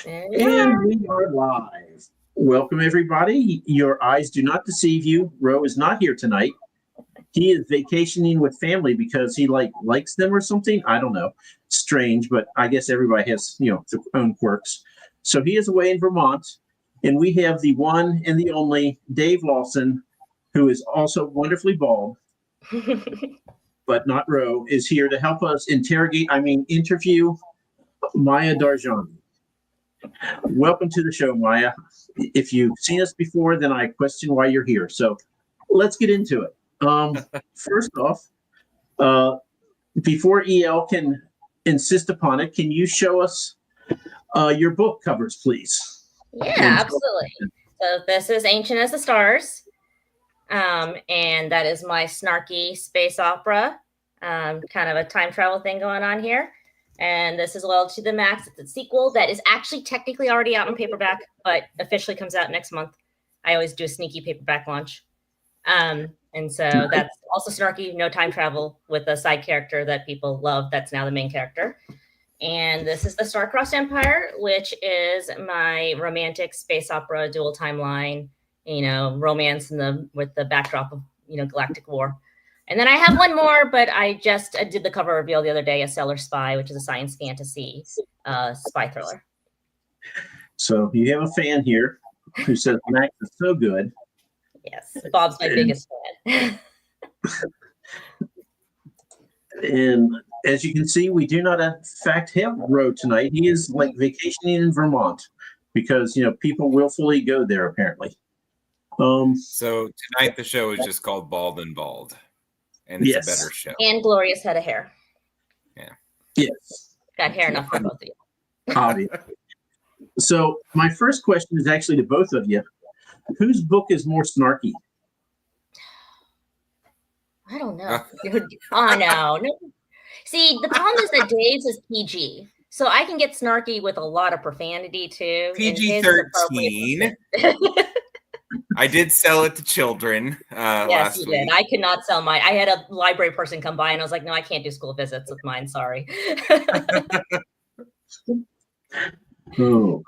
And we are live. Welcome, everybody. Your eyes do not deceive you. Ro is not here tonight. He is vacationing with family because he likes them or something. I don't know. Strange, but I guess everybody has their own quirks. So he is away in Vermont, and we have the one and the only Dave Lawson, who is also wonderfully bald, but not Ro, is here to help us interview Maya Darjani. Welcome to the show, Maya. If you've seen us before, then I question why you're here. So let's get into it. First off, before EL can insist upon it, can you show us your book covers, please? Yeah, absolutely. So this is Ancient as the Stars, and that is my snarky space opera, kind of a time travel thing going on here. And this is Loyalty to the Max. It's a sequel that is actually technically already out in paperback, but officially comes out next month. I always do a sneaky paperback launch. And so that's also snarky, no time travel, with a side character that people love that's now the main character. And this is the Star-Crossed Empire, which is my romantic space opera dual timeline, romance with the backdrop of, galactic war. And then I have one more, but I did the cover reveal the other day, A Stellar Spy, which is a science fantasy spy thriller. So you have a fan here who says Max is so good. Yes, Bob's my biggest fan. And as you can see, we do not, in fact, have Ro tonight. He is vacationing in Vermont because, people willfully go there, apparently. So tonight the show is just called Bald and Bald. And it's a better show. And Glorious head of hair. Yeah. Yes. Got hair enough for both of you. Obviously. So my first question is actually to both of you. Whose book is more snarky? I don't know. Oh, no. See, the problem is that Dave's is PG. So I can get snarky with a lot of profanity, too. PG-13. I did sell it to children yes, you did. I could not sell mine. I had a library person come by and I was like, no, I can't do school visits with mine. Sorry. Oh.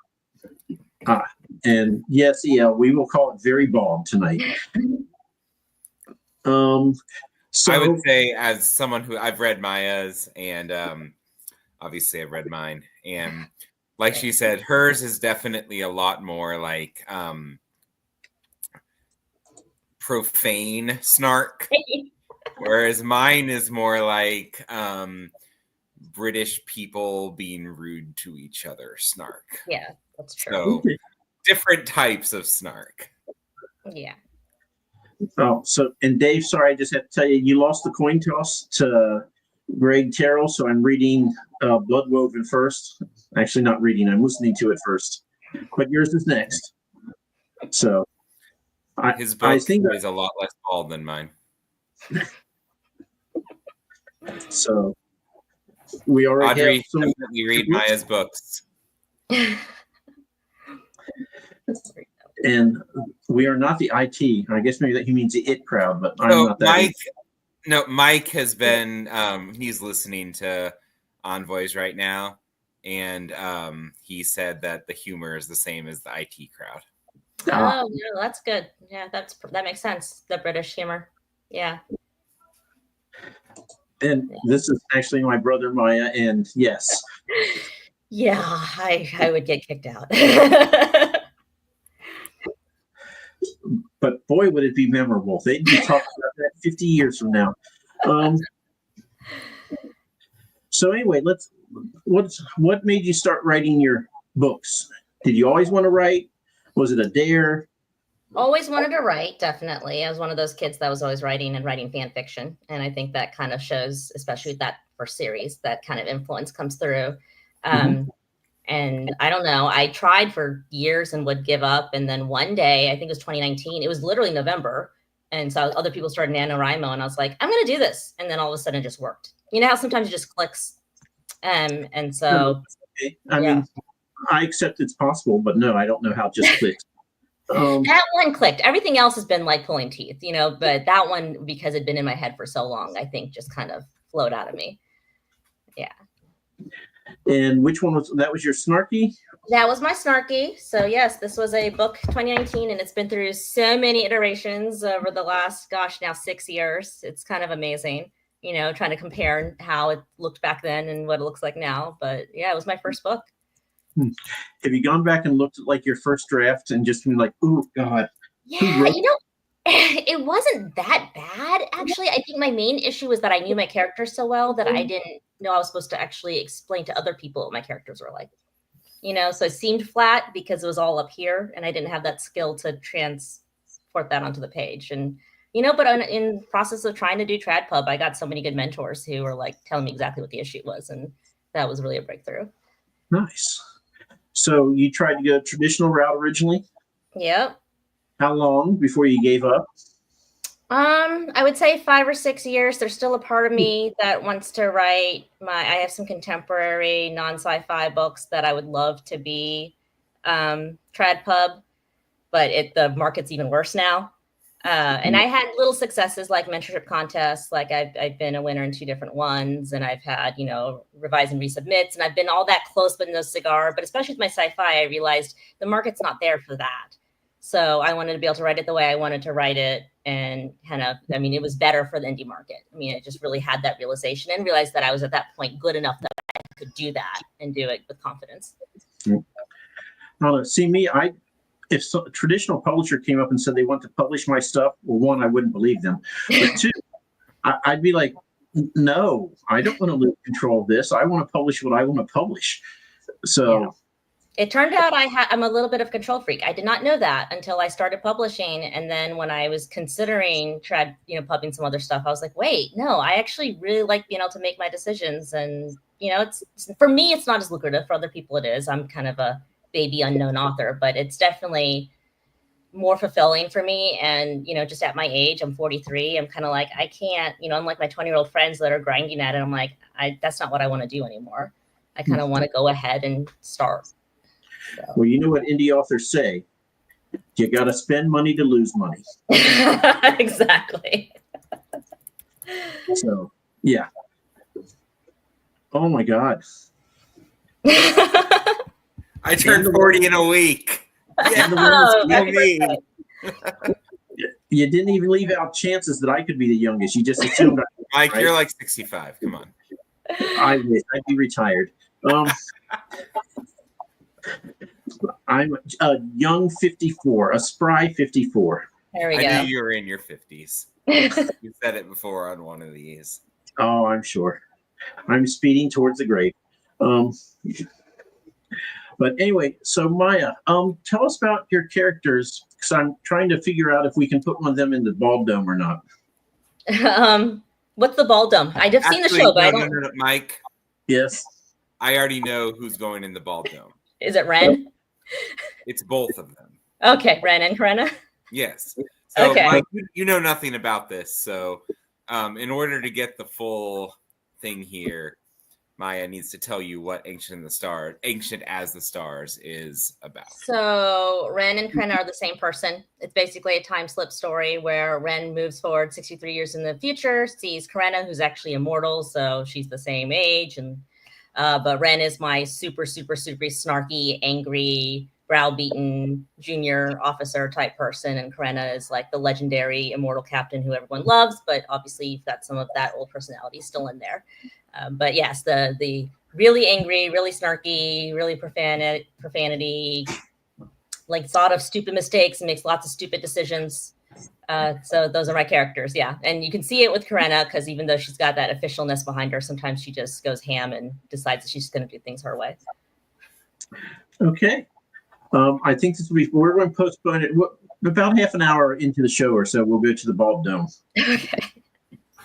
And yes, EL, we will call it very bald tonight. So I would say, as someone who I've read Maya's and obviously I've read mine, and like she said, hers is definitely a lot more like profane snark, whereas mine is more like British people being rude to each other snark. Yeah, that's true. So different types of snark. Yeah. Oh, and Dave, sorry, I just have to tell you, you lost the coin toss to Greg Terrell, so I'm reading Bloodwoven first. Actually, not reading, I'm listening to it first. But yours is next. So his book is a lot less bald than mine. So we already Audrey, definitely read Maya's books. And we are not the IT. I guess maybe that he means the IT crowd, but I'm not that. Mike has been he's listening to Envoys right now, and he said that the humor is the same as the IT crowd. Oh, no, that's good. Yeah, that makes sense. The British humor. Yeah. And this is actually my brother Maya, and yes. Yeah, I would get kicked out. But boy, would it be memorable. They'd be talking about that 50 years from now. So anyway, what made you start writing your books? Did you always want to write? Was it a dare? Always wanted to write, definitely. I was one of those kids that was always writing fan fiction. And I think that kind of shows, especially with that first series, that kind of influence comes through. And I don't know, I tried for years and would give up. And then one day, I think it was 2019, it was literally November. And so other people started NaNoWriMo and I was like, I'm going to do this. And then all of a sudden it just worked. You know how sometimes it just clicks. And so, okay. I mean, I accept it's possible, but no, I don't know how it just clicks. That one clicked. Everything else has been like pulling teeth, but that one, because it'd been in my head for so long, I think just kind of flowed out of me. Yeah. And which one was that? Was your snarky That was my Snarky. So yes, this was a book 2019, and it's been through so many iterations over the last, now 6 years. It's kind of amazing, trying to compare how it looked back then and what it looks like now. But yeah, it was my first book. Have you gone back and looked at like your first draft and just been like, oh God? Yeah, it wasn't that bad, actually. I think my main issue was that I knew my characters so well that I didn't know I was supposed to actually explain to other people what my characters were like. So it seemed flat because it was all up here, and I didn't have that skill to transport that onto the page. And, but in process of trying to do Trad Pub, I got so many good mentors who were like telling me exactly what the issue was. And that was really a breakthrough. Nice. So you tried to go traditional route originally? Yep. How long before you gave up? I would say 5 or 6 years. There's still a part of me that wants to write I have some contemporary non-sci-fi books that I would love to be Trad Pub, but the market's even worse now. And I had little successes like mentorship contests. Like I've been a winner in 2 different ones, and I've had, revise and resubmits, and I've been all that close, but no cigar. But especially with my sci-fi, I realized the market's not there for that. So I wanted to be able to write it the way I wanted to write it, and it was better for the indie market. I just really had that realization and realized that I was at that point good enough that I could do that and do it with confidence. See me, if a traditional publisher came up and said they want to publish my stuff, well, 1, I wouldn't believe them. But 2, I'd be like, no, I don't want to lose control of this. I want to publish what I want to publish. So. Yeah. It turned out I'm a little bit of a control freak. I did not know that until I started publishing. And then when I was considering pubbing some other stuff, I was like, wait, no, I actually really like being able to make my decisions. And, it's for me, it's not as lucrative. For other people, it is. I'm kind of a baby unknown author, but it's definitely more fulfilling for me. And, just at my age, I'm 43. I'm kind of like, I can't, unlike my 20-year-old friends that are grinding at it, I'm like, that's not what I want to do anymore. I kind of want to go ahead and start. So. Well, you know what indie authors say? You got to spend money to lose money. Exactly. So, yeah. Oh my God. I turned 40 in a week. Yeah, me. You didn't even leave out chances that I could be the youngest. You just assumed. Mike, right? You're like 65. Come on. I'd be retired. I'm a young 54, a spry 54. There we go. I knew you were in your 50s. You said it before on one of these. Oh, I'm sure. I'm speeding towards the grave. But anyway, so Maya, tell us about your characters, because I'm trying to figure out if we can put one of them in the Bald Dome or not. What's the Bald Dome? I've seen the show, but I don't. No, Mike. Yes. I already know who's going in the Bald Dome. Is it Ren? It's both of them. Okay, Ren and Karena? Yes. So, okay. Mike, you know nothing about this. So, in order to get the full thing here, Maya needs to tell you what Ancient as the Stars is about. So, Ren and Karena are the same person. It's basically a time slip story where Ren moves forward 63 years in the future, sees Karena, who's actually immortal, so she's the same age, and but Ren is my super, super, super snarky, angry, browbeaten junior officer type person. And Karena is like the legendary immortal captain who everyone loves. But obviously, you've got some of that old personality still in there. But yes, the really angry, really snarky, really profanity, like thought of stupid mistakes and makes lots of stupid decisions. So those are my characters, yeah. And you can see it with Karena because even though she's got that officialness behind her, sometimes she just goes ham and decides that she's going to do things her way. Okay. I think we're going to postpone it about half an hour into the show or so. We'll go to the Bald Dome. Okay.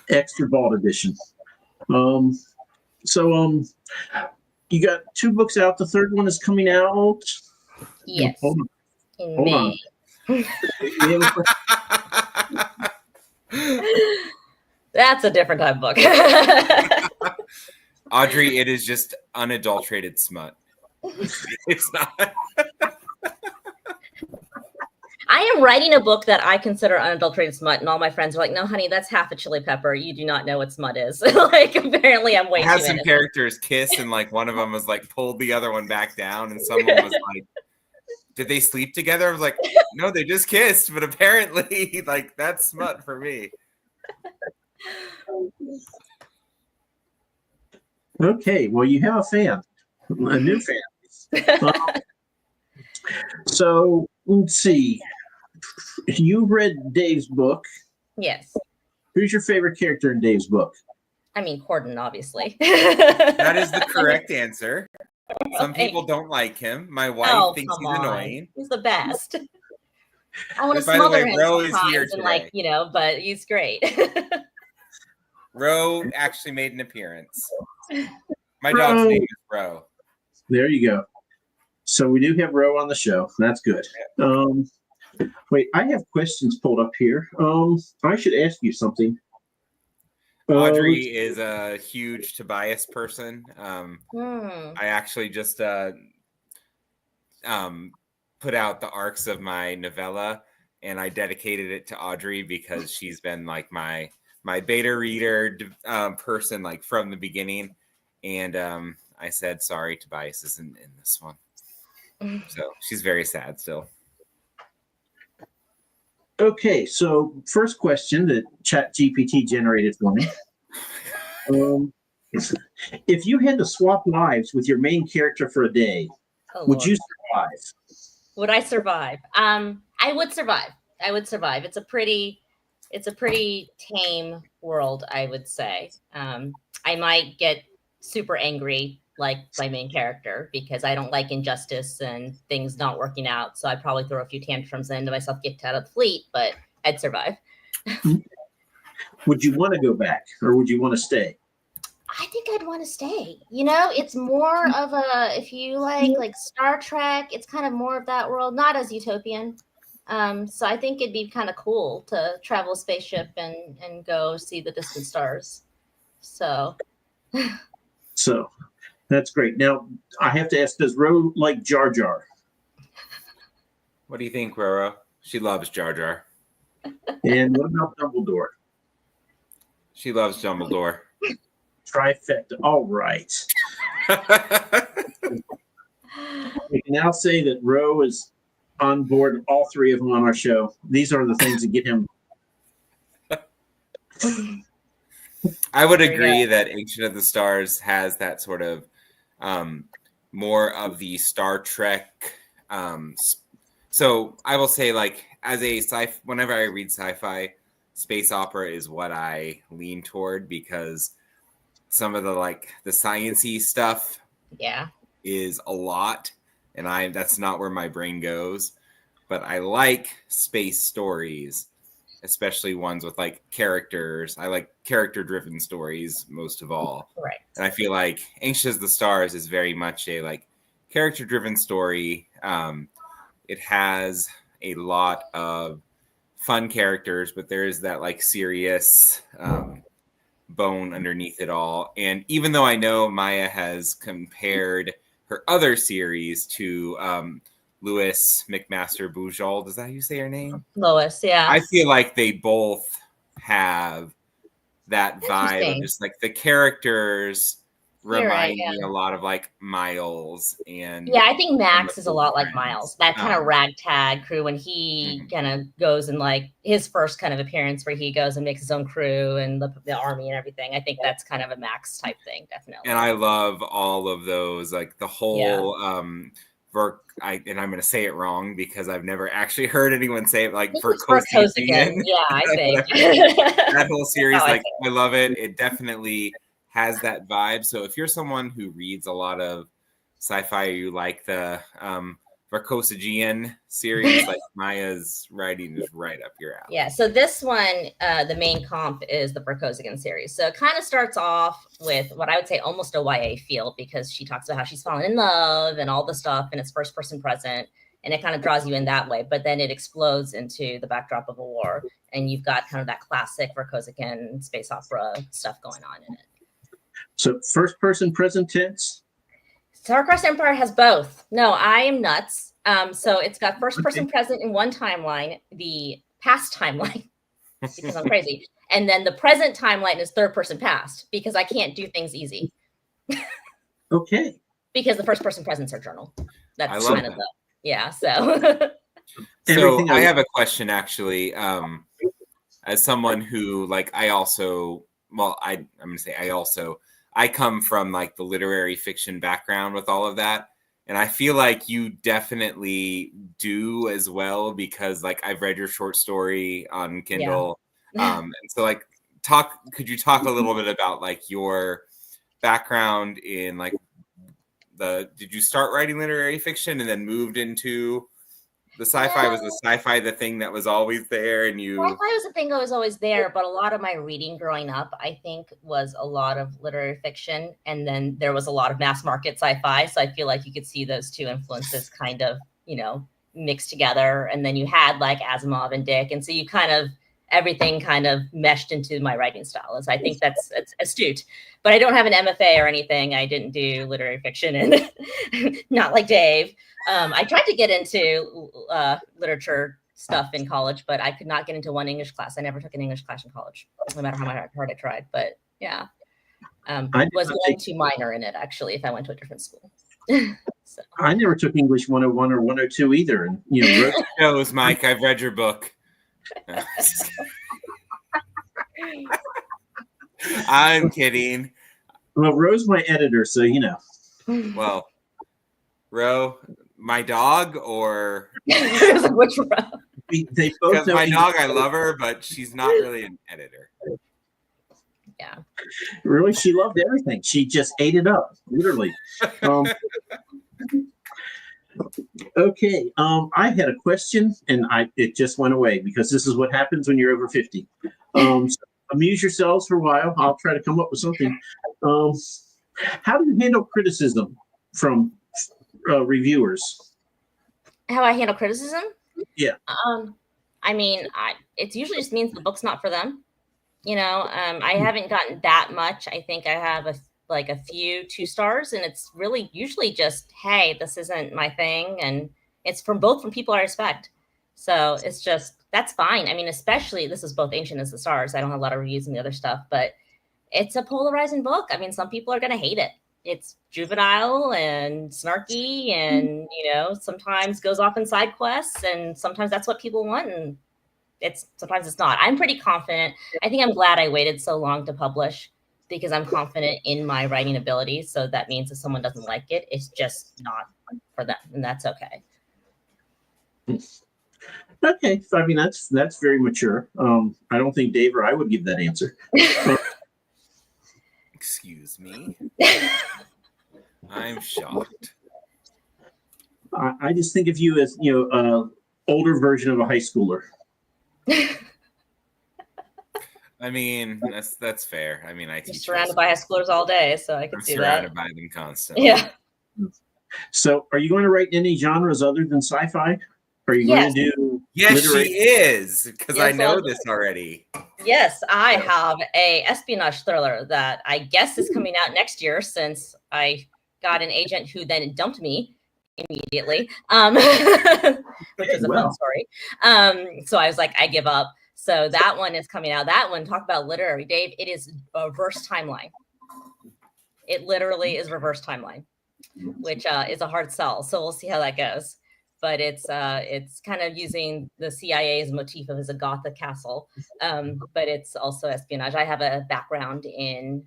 Extra Bald edition. So you got 2 books out. The third one is coming out. Yes. Hold In May. on. That's a different type of book. Audrey, it is just unadulterated smut. It's not. I am writing a book that I consider unadulterated smut, and all my friends are like, "No, honey, that's half a chili pepper. You do not know what smut is." Like, apparently, I'm way I too had some innocent. characters kiss, and like one of them was like pulled the other one back down, and someone was like, "Did they sleep together?" I was like, "No, they just kissed," but apparently, like that's smut for me. Okay, well, you have a fan, a new fan. So let's see. You read Dave's book. Yes. Who's your favorite character in Dave's book? I mean, Corden, obviously. That is the correct answer. Some people don't like him. My wife thinks he's annoying. He's the best. I want to By the smother way, him Ro is here sometimes, and like, today. but he's great. Ro actually made an appearance. My dog's name is Ro. There you go. So we do have Ro on the show. That's good. Wait, I have questions pulled up here. I should ask you something. Audrey is a huge Tobias person. I actually just put out the arcs of my novella, and I dedicated it to Audrey because she's been like my beta reader person like from the beginning. And I said, sorry, Tobias isn't in this one. So she's very sad still. Okay, so first question that ChatGPT generated for me. If you had to swap lives with your main character for a day, would you survive? Would I survive? I would survive. I would survive. It's a pretty tame world, I would say. I might get super angry like my main character because I don't like injustice and things not working out. So I'd probably throw a few tantrums and end myself get out of the fleet, but I'd survive. Would you want to go back or would you want to stay? I think I'd want to stay. It's more of a, if you like Star Trek, it's kind of more of that world, not as utopian. So I think it'd be kind of cool to travel a spaceship and go see the distant stars. So that's great. Now I have to ask, does Ro like Jar Jar? What do you think, Roro? She loves Jar Jar. And what about Dumbledore? She loves Dumbledore. Trifecta. All right. We can now say that Ro is on board all three of them on our show. These are the things that get him. I would agree that Ancient of the Stars has that sort of more of the Star Trek. So I will say, like, as a whenever I read sci-fi, space opera is what I lean toward because some of the science-y stuff is a lot, and that's not where my brain goes. But I like space stories, especially ones with like characters. I like character-driven stories most of all. Right. And I feel like Ancient of the Stars is very much a like character-driven story. It has a lot of fun characters, but there is that like serious bone underneath it all. And even though I know Maya has compared her other series to Louis McMaster Bujold, is that how you say her name? Lois, yeah. I feel like they both have that vibe of just like the characters remind me a lot of like Miles. And I think Max is a lot like Miles, that kind of ragtag crew when he kind of goes and like his first kind of appearance where he goes and makes his own crew and the army and everything. I think that's kind of a Max type thing, definitely. And I love all of those, like the whole and I'm going to say it wrong because I've never actually heard anyone say it, like Verkosigan. Yeah, I think. That whole series, I love it. It definitely has that vibe. So if you're someone who reads a lot of sci-fi, or you like the Verkosigan series, like Maya's writing is right up your alley. Yeah, so this one, the main comp is the Verkosigan series. So it kind of starts off with what I would say almost a YA feel because she talks about how she's fallen in love and all the stuff, and it's first person present, and it kind of draws you in that way. But then it explodes into the backdrop of a war, and you've got kind of that classic Verkosigan space opera stuff going on in it. So first person present tense? Starcross Empire has both. No, I am nuts. So it's got first person present in one timeline, the past timeline, because I'm crazy. And then the present timeline is third person past, because I can't do things easy. Okay. Because the first person present's our journal. That's I love kind of that. the, yeah. So So I have a question actually. As someone who like, I come from like the literary fiction background with all of that. And I feel like you definitely do as well, because like I've read your short story on Kindle. Yeah. And so like could you talk a little bit about like your background in like did you start writing literary fiction and then moved into the sci-fi? Was the sci-fi the thing that was always there, and you? Sci-fi was the thing that was always there, but a lot of my reading growing up, I think, was a lot of literary fiction, and then there was a lot of mass market sci-fi. So I feel like you could see those two influences kind of, mixed together. And then you had like Asimov and Dick, and so you kind of everything kind of meshed into my writing style. So I think that's astute. But I don't have an MFA or anything. I didn't do literary fiction, and not like Dave. I tried to get into literature stuff in college, but I could not get into one English class. I never took an English class in college, no matter how hard I tried. But yeah, was going to minor in it, actually, if I went to a different school. So. I never took English 101 or 102 either. And, shows, Mike, I've read your book. I'm kidding. Well, Ro's my editor, so Well, Ro, my dog, or which Ro? They both. Because my dog, I love her, but she's not really an editor. Yeah. Really, she loved everything. She just ate it up, literally. Okay. I had a question, and it just went away, because this is what happens when you're over 50. So amuse yourselves for a while. I'll try to come up with something. How do you handle criticism from reviewers? How I handle criticism? Yeah. I mean, it usually just means the book's not for them. I haven't gotten that much. I think I have a few 2 stars, and it's really usually just, hey, this isn't my thing. And it's from people I respect. So it's just, that's fine. I mean, especially, this is both Ancient as the Stars. I don't have a lot of reviews and the other stuff, but it's a polarizing book. I mean, some people are going to hate it. It's juvenile and snarky, and, sometimes goes off in side quests, and sometimes that's what people want. And sometimes it's not. I'm pretty confident. I think I'm glad I waited so long to publish, because I'm confident in my writing abilities. So that means if someone doesn't like it, it's just not for them, and that's okay. Okay, so I mean that's very mature. I don't think Dave or I would give that answer. Excuse me. I'm shocked. I just think of you as older version of a high schooler. I mean, that's fair. I mean, I teach. Surrounded by high schoolers all day, so I can see that. Surrounded by them constantly. Yeah. So, are you going to write in any genres other than sci-fi? Are you going to do? Yes, she is, because I know this already. Yes, I have a espionage thriller that I guess is coming out next year, since I got an agent who then dumped me immediately, which is a fun story. So I was like, I give up. So that one is coming out. That one, talk about literary, Dave. It is a reverse timeline. It literally is reverse timeline, which is a hard sell. So we'll see how that goes. But it's kind of using the CIA's motif of as a Gothic castle, but it's also espionage. I have a background in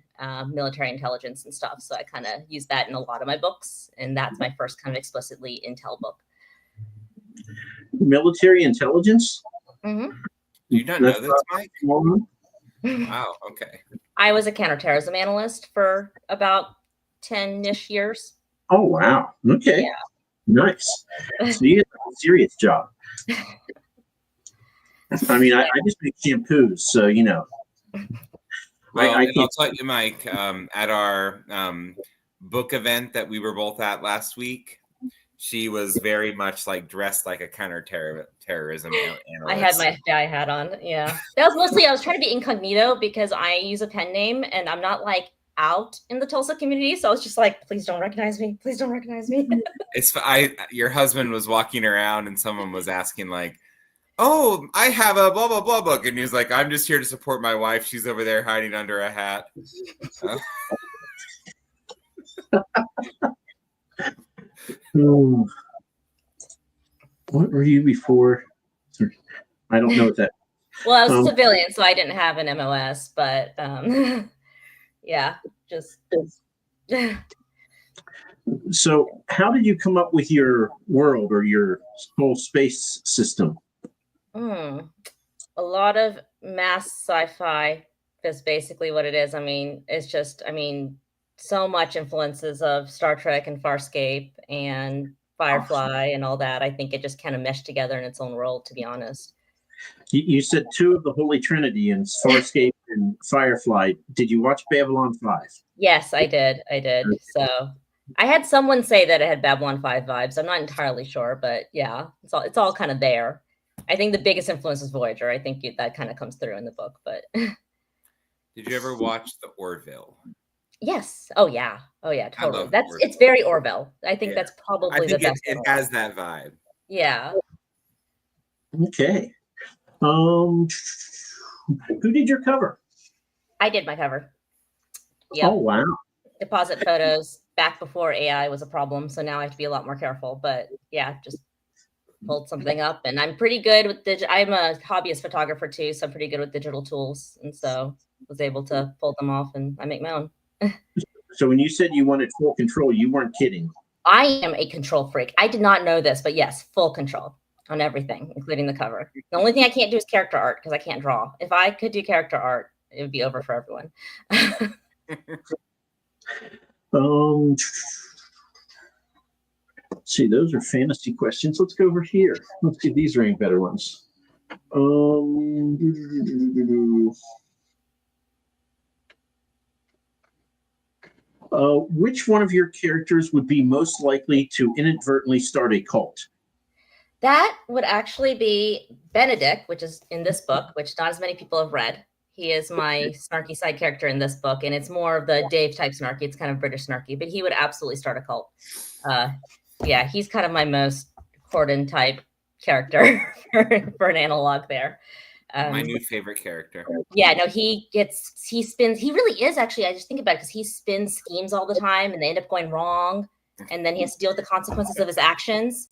military intelligence and stuff, so I kind of use that in a lot of my books, and that's my first kind of explicitly intel book. Military intelligence? Mm-hmm. You don't know this, Mike? Wow, okay. I was a counterterrorism analyst for about 10-ish years. Oh, wow. Okay. Yeah. Nice. So you get a serious job. I mean, I just make shampoos, so Well, I'll tell you, Mike, at our book event that we were both at last week, she was very much like dressed like a counterterrorism analyst. I had my FBI hat on. Yeah, that was mostly, I was trying to be incognito, because I use a pen name, and I'm not like out in the Tulsa community. So I was just like, please don't recognize me. Please don't recognize me. Your husband was walking around and someone was asking like, oh, I have a blah, blah, blah book. And he was like, I'm just here to support my wife. She's over there hiding under a hat. What were you before? I don't know what that. Well, I was a civilian, so I didn't have an MOS, but yeah, just. So how did you come up with your world or your whole space system? A lot of mass sci-fi is basically what it is. I mean, it's just, so much influences of Star Trek and Farscape and Firefly and all that. I think it just kind of meshed together in its own world, to be honest. You said two of the Holy Trinity in Farscape and Firefly. Did you watch Babylon 5? Yes, I did. Okay. So I had someone say that it had Babylon 5 vibes. I'm not entirely sure, but yeah, it's all kind of there. I think the biggest influence is Voyager. I think that kind of comes through in the book. But did you ever watch the Orville? Yes. Oh yeah, totally. It's very Orville. I think that's probably the best. It has that vibe. Yeah. Okay. Who did your cover? I did my cover. Yep. Oh wow. Deposit photos back before AI was a problem, so now I have to be a lot more careful. But yeah, just pulled something up, and I'm pretty good with I'm a hobbyist photographer too, so I'm pretty good with digital tools, and so was able to pull them off, and I make my own. So when you said you wanted full control, you weren't kidding. I am a control freak. I did not know this, but yes, full control on everything, including the cover. The only thing I can't do is character art because I can't draw. If I could do character art, it would be over for everyone. Let's see, those are fantasy questions. Let's go over here. Let's see, these are any better ones. Which one of your characters would be most likely to inadvertently start a cult? That would actually be Benedict, which is in this book, which not as many people have read. He is my snarky side character in this book, and it's more of the Dave type snarky. It's kind of British snarky, but he would absolutely start a cult. Yeah, he's kind of my most Corden type character for an analog there. My new favorite character. Yeah, no, he spins. He really is actually. I just think about it because he spins schemes all the time, and they end up going wrong, and then he has to deal with the consequences of his actions.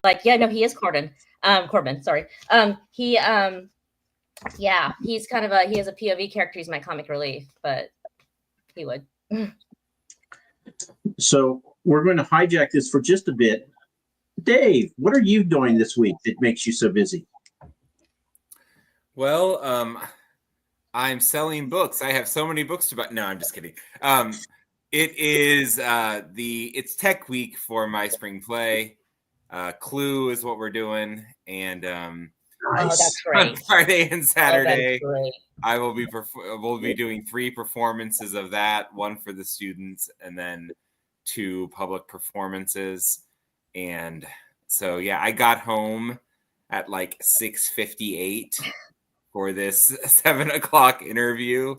Like, yeah, no, he is Corbin. Sorry. Yeah, he's kind of he has a POV character. He's my comic relief, but he would. So we're going to hijack this for just a bit. Dave, what are you doing this week that makes you so busy? Well, I'm selling books. I have so many books to buy. No, I'm just kidding. It is it's Tech Week for my spring play. Clue is what we're doing, and that's great. On Friday and Saturday, great. I will be doing 3 performances of that, one for the students, and then 2 public performances. And so, yeah, I got home at like 6:58 for this 7:00 interview,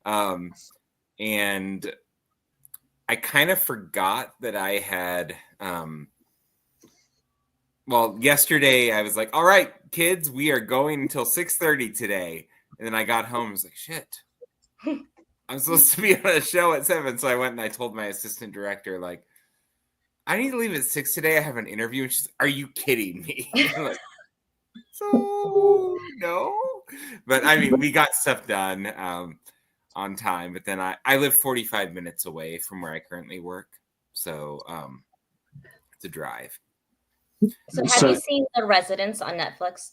and I kind of forgot that I had. Well, yesterday I was like, all right, kids, we are going until 6:30 today. And then I got home and I was like, shit, I'm supposed to be on a show at 7. So I went and I told my assistant director, like, I need to leave at 6 today. I have an interview. And she's like, are you kidding me? I'm like, so no. But I mean, we got stuff done on time. But then I live 45 minutes away from where I currently work. So it's a drive. So have you seen The Residence on Netflix?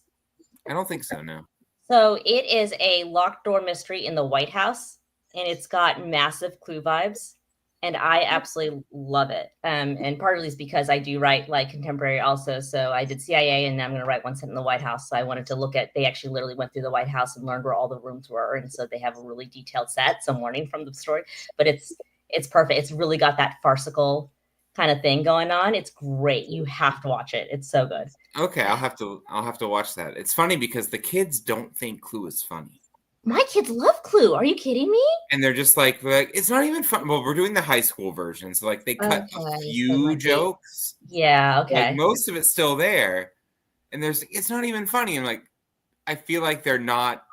I don't think so, no. So it is a locked door mystery in the White House, and it's got massive Clue vibes, and I absolutely love it. And partly is because I do write like contemporary also. So I did CIA, and I'm going to write one set in the White House. So I wanted to look at, they actually literally went through the White House and learned where all the rooms were. And so they have a really detailed set. So I'm learning from the story, but it's perfect. It's really got that farcical kind of thing going on. It's great. You have to watch it. It's so good. Okay, I'll have to watch that. It's funny because the kids don't think Clue is funny. My kids love Clue. Are you kidding me? And they're just like it's not even fun. Well, we're doing the high school version, so like they cut a Okay, so few jokes. Yeah, Like okay. most of it's still there, and it's not even funny. I'm like, I feel like they're not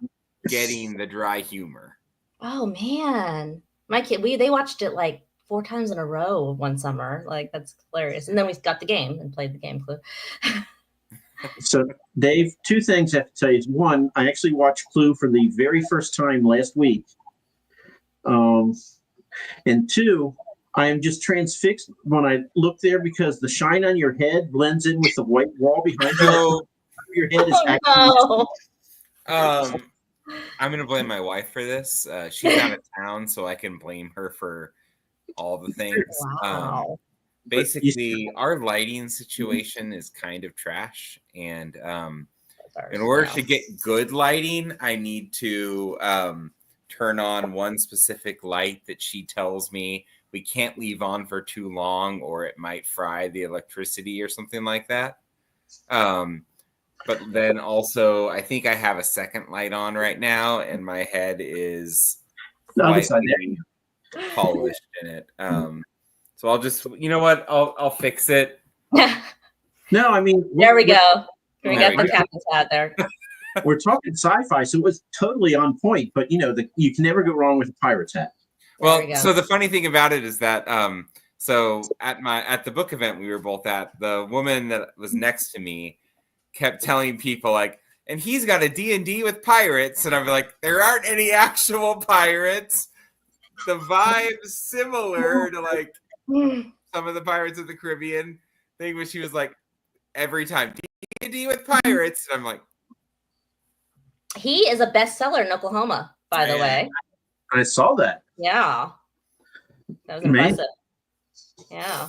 getting the dry humor. Oh man, my kid, they watched it like 4 times in a row one summer. Like that's hilarious. And then we got the game and played the game Clue. So, Dave, 2 things I have to tell you. One, I actually watched Clue for the very first time last week. And 2, I am just transfixed when I look there because the shine on your head blends in with the white wall behind you. So, Your head is no. I'm gonna blame my wife for this. She's out of town, so I can blame her for all the things. Wow. Basically, our lighting situation is kind of trash, and in order to get good lighting, I need to turn on one specific light that she tells me we can't leave on for too long, or it might fry the electricity or something like that. But then also, I think I have a second light on right now, and my head is slightly polished in it. So I'll just, you know what? I'll fix it. No, I mean, there we go. We got the captain's hat there. We're talking sci-fi, so it was totally on point. But you can never go wrong with a pirate's hat. Well, so the funny thing about it is that so at the book event we were both at, the woman that was next to me kept telling people like, and he's got a D&D with pirates, and I'm like, there aren't any actual pirates. The vibe's similar to like some of the Pirates of the Caribbean thing, where she was like, every time D&D with pirates, and I'm like, he is a bestseller in Oklahoma, by the way. I saw that. Yeah, that was impressive. Yeah,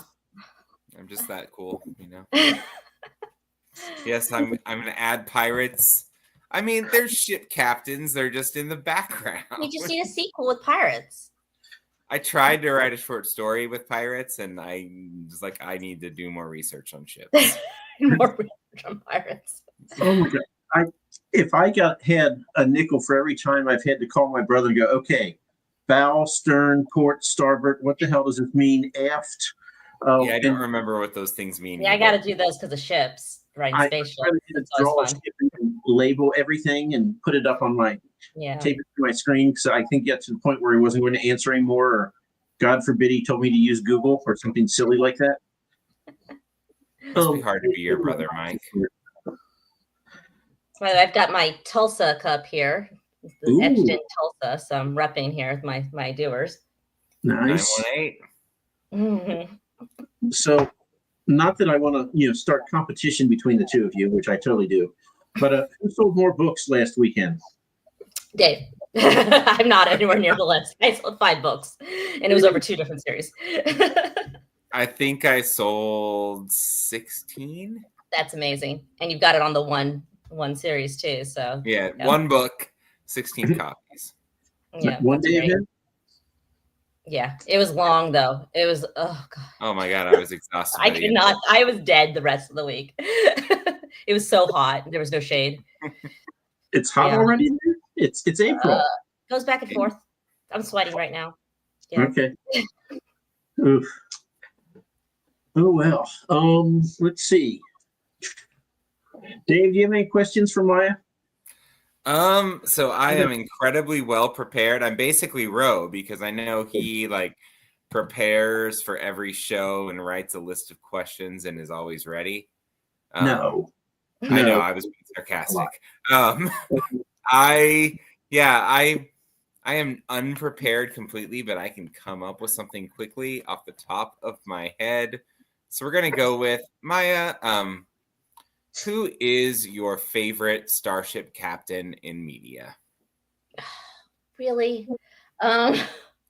I'm just that cool, you know. Yes, I'm gonna add pirates. I mean, they're ship captains. They're just in the background. You just need a sequel with pirates. I tried to write a short story with pirates, and I was like, I need to do more research on ships. More research on pirates. Oh my god! If I had a nickel for every time I've had to call my brother and go, okay, bow, stern, port, starboard. What the hell does this mean? Aft. Yeah, I don't remember what those things mean. Yeah, I got to do those because of ships, right? Spaceships. I draw a ship and label everything and put it up on my tape it to my screen, because I think get to the point where he wasn't going to answer anymore, or God forbid he told me to use Google or something silly like that. Must be hard to be your brother, Mike. By the way, I've got my Tulsa cup here. It's etched in Tulsa, so I'm repping here with my doers. Nice. 918. So, not that I want to start competition between the two of you, which I totally do, but who sold more books last weekend? Dave. I'm not anywhere near the list. I sold 5 books, and it was over 2 different series. I think I sold 16. That's amazing, and you've got it on the one series too. So yeah, one book, 16 copies. Yeah, one day event. Yeah, it was long though. It was God. Oh my god, I was exhausted. I could not. I was dead the rest of the week. It was so hot. There was no shade. It's hot already. It's April. Goes back and forth. I'm sweating right now. Yeah. Okay. Oof. Oh well. Let's see. Dave, do you have any questions for Maya? So I am incredibly well prepared. I'm basically Ro, because I know he prepares for every show and writes a list of questions and is always ready. No. I know, I was being sarcastic. I am unprepared completely, but I can come up with something quickly off the top of my head. So we're gonna go with Maya. Who is your favorite starship captain in media? Really?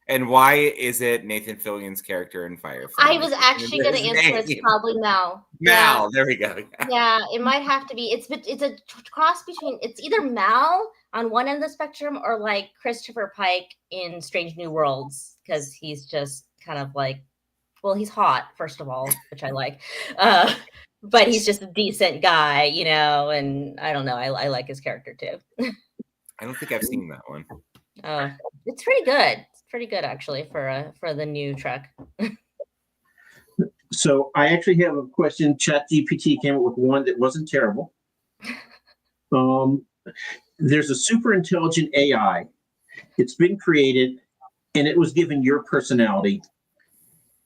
And why is it Nathan Fillion's character in Firefly? I was actually going to answer it's probably Mal. Mal, there we go. Yeah, it might have to be. It's a cross between. It's either Mal on one end of the spectrum or like Christopher Pike in Strange New Worlds, because he's just kind of like, well, he's hot first of all, which I like. But he's just a decent guy, and I don't know. I like his character too. I don't think I've seen that one. Oh, it's pretty good. It's pretty good actually for the new Trek. So I actually have a question. ChatGPT came up with one that wasn't terrible. There's a super intelligent AI. It's been created, and it was given your personality,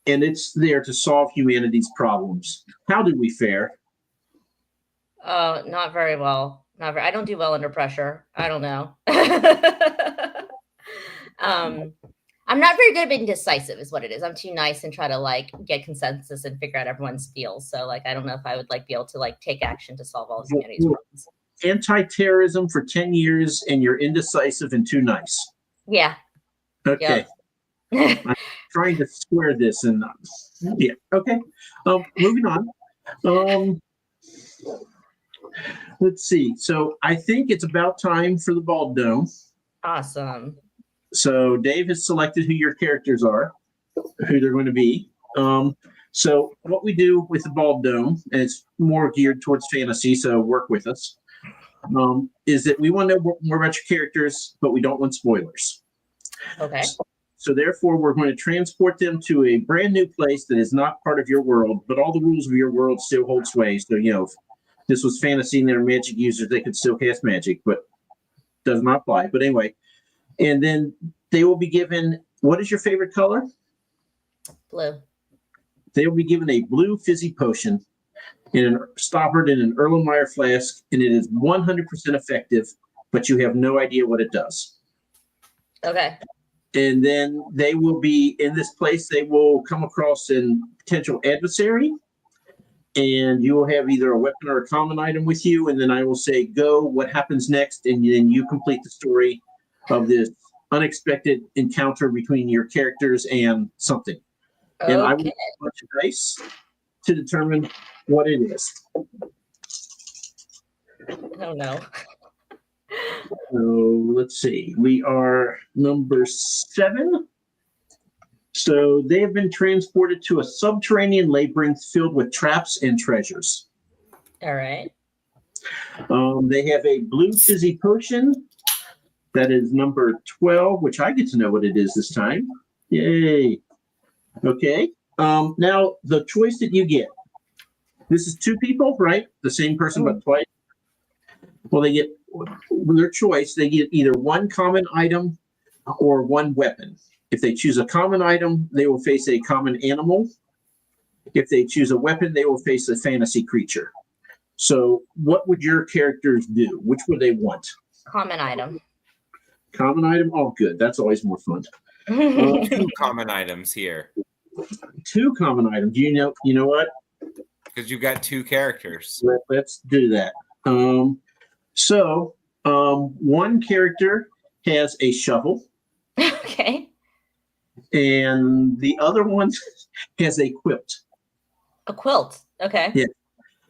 and it's there to solve humanity's problems. How did we fare? Not very well. I don't do well under pressure. I don't know. I'm not very good at being decisive is what it is. I'm too nice and try to like get consensus and figure out everyone's feels. So like I don't know if I would like be able to like take action to solve all of humanity's problems. Anti-terrorism for 10 years and you're indecisive and too nice. Yeah. Okay. Yep. I'm trying to square this and yeah. Okay. Moving on. Let's see. So I think it's about time for the Bald Dome. Awesome. So Dave has selected who your characters are, who they're going to be. So what we do with the Bald Dome, and it's more geared towards fantasy, so work with us, is that we want to know more about your characters, but we don't want spoilers. Okay. So therefore, we're going to transport them to a brand new place that is not part of your world, but all the rules of your world still hold sway. So, you know, if this was fantasy and they're magic users, they could still cast magic, but does not apply. But anyway, and then they will be given, what is your favorite color? Blue. They will be given a blue fizzy potion stoppered in an Erlenmeyer flask, and it is 100% effective, but you have no idea what it does. Okay. And then they will be in this place. They will come across a potential adversary, and you will have either a weapon or a common item with you. And then I will say, go, what happens next? And then you complete the story of this unexpected encounter between your characters and something. Okay. And I will roll a bunch of dice to determine what it is. Oh no. So let's see. We are number 7. So they have been transported to a subterranean labyrinth filled with traps and treasures. All right. They have a blue fizzy potion. That is number 12, which I get to know what it is this time. Yay. Okay. Now, the choice that you get. This is 2 people, right? The same person, but twice. Well, they get their choice. They get either one common item or one weapon. If they choose a common item, they will face a common animal. If they choose a weapon, they will face a fantasy creature. So what would your characters do? Which would they want? Common item. Common item? Oh, good. That's always more fun. 2 common items here. 2 common items. You know what? Because you've got 2 characters. Let's do that. So one character has a shovel. Okay. And the other one has a quilt. A quilt. Okay. Yeah.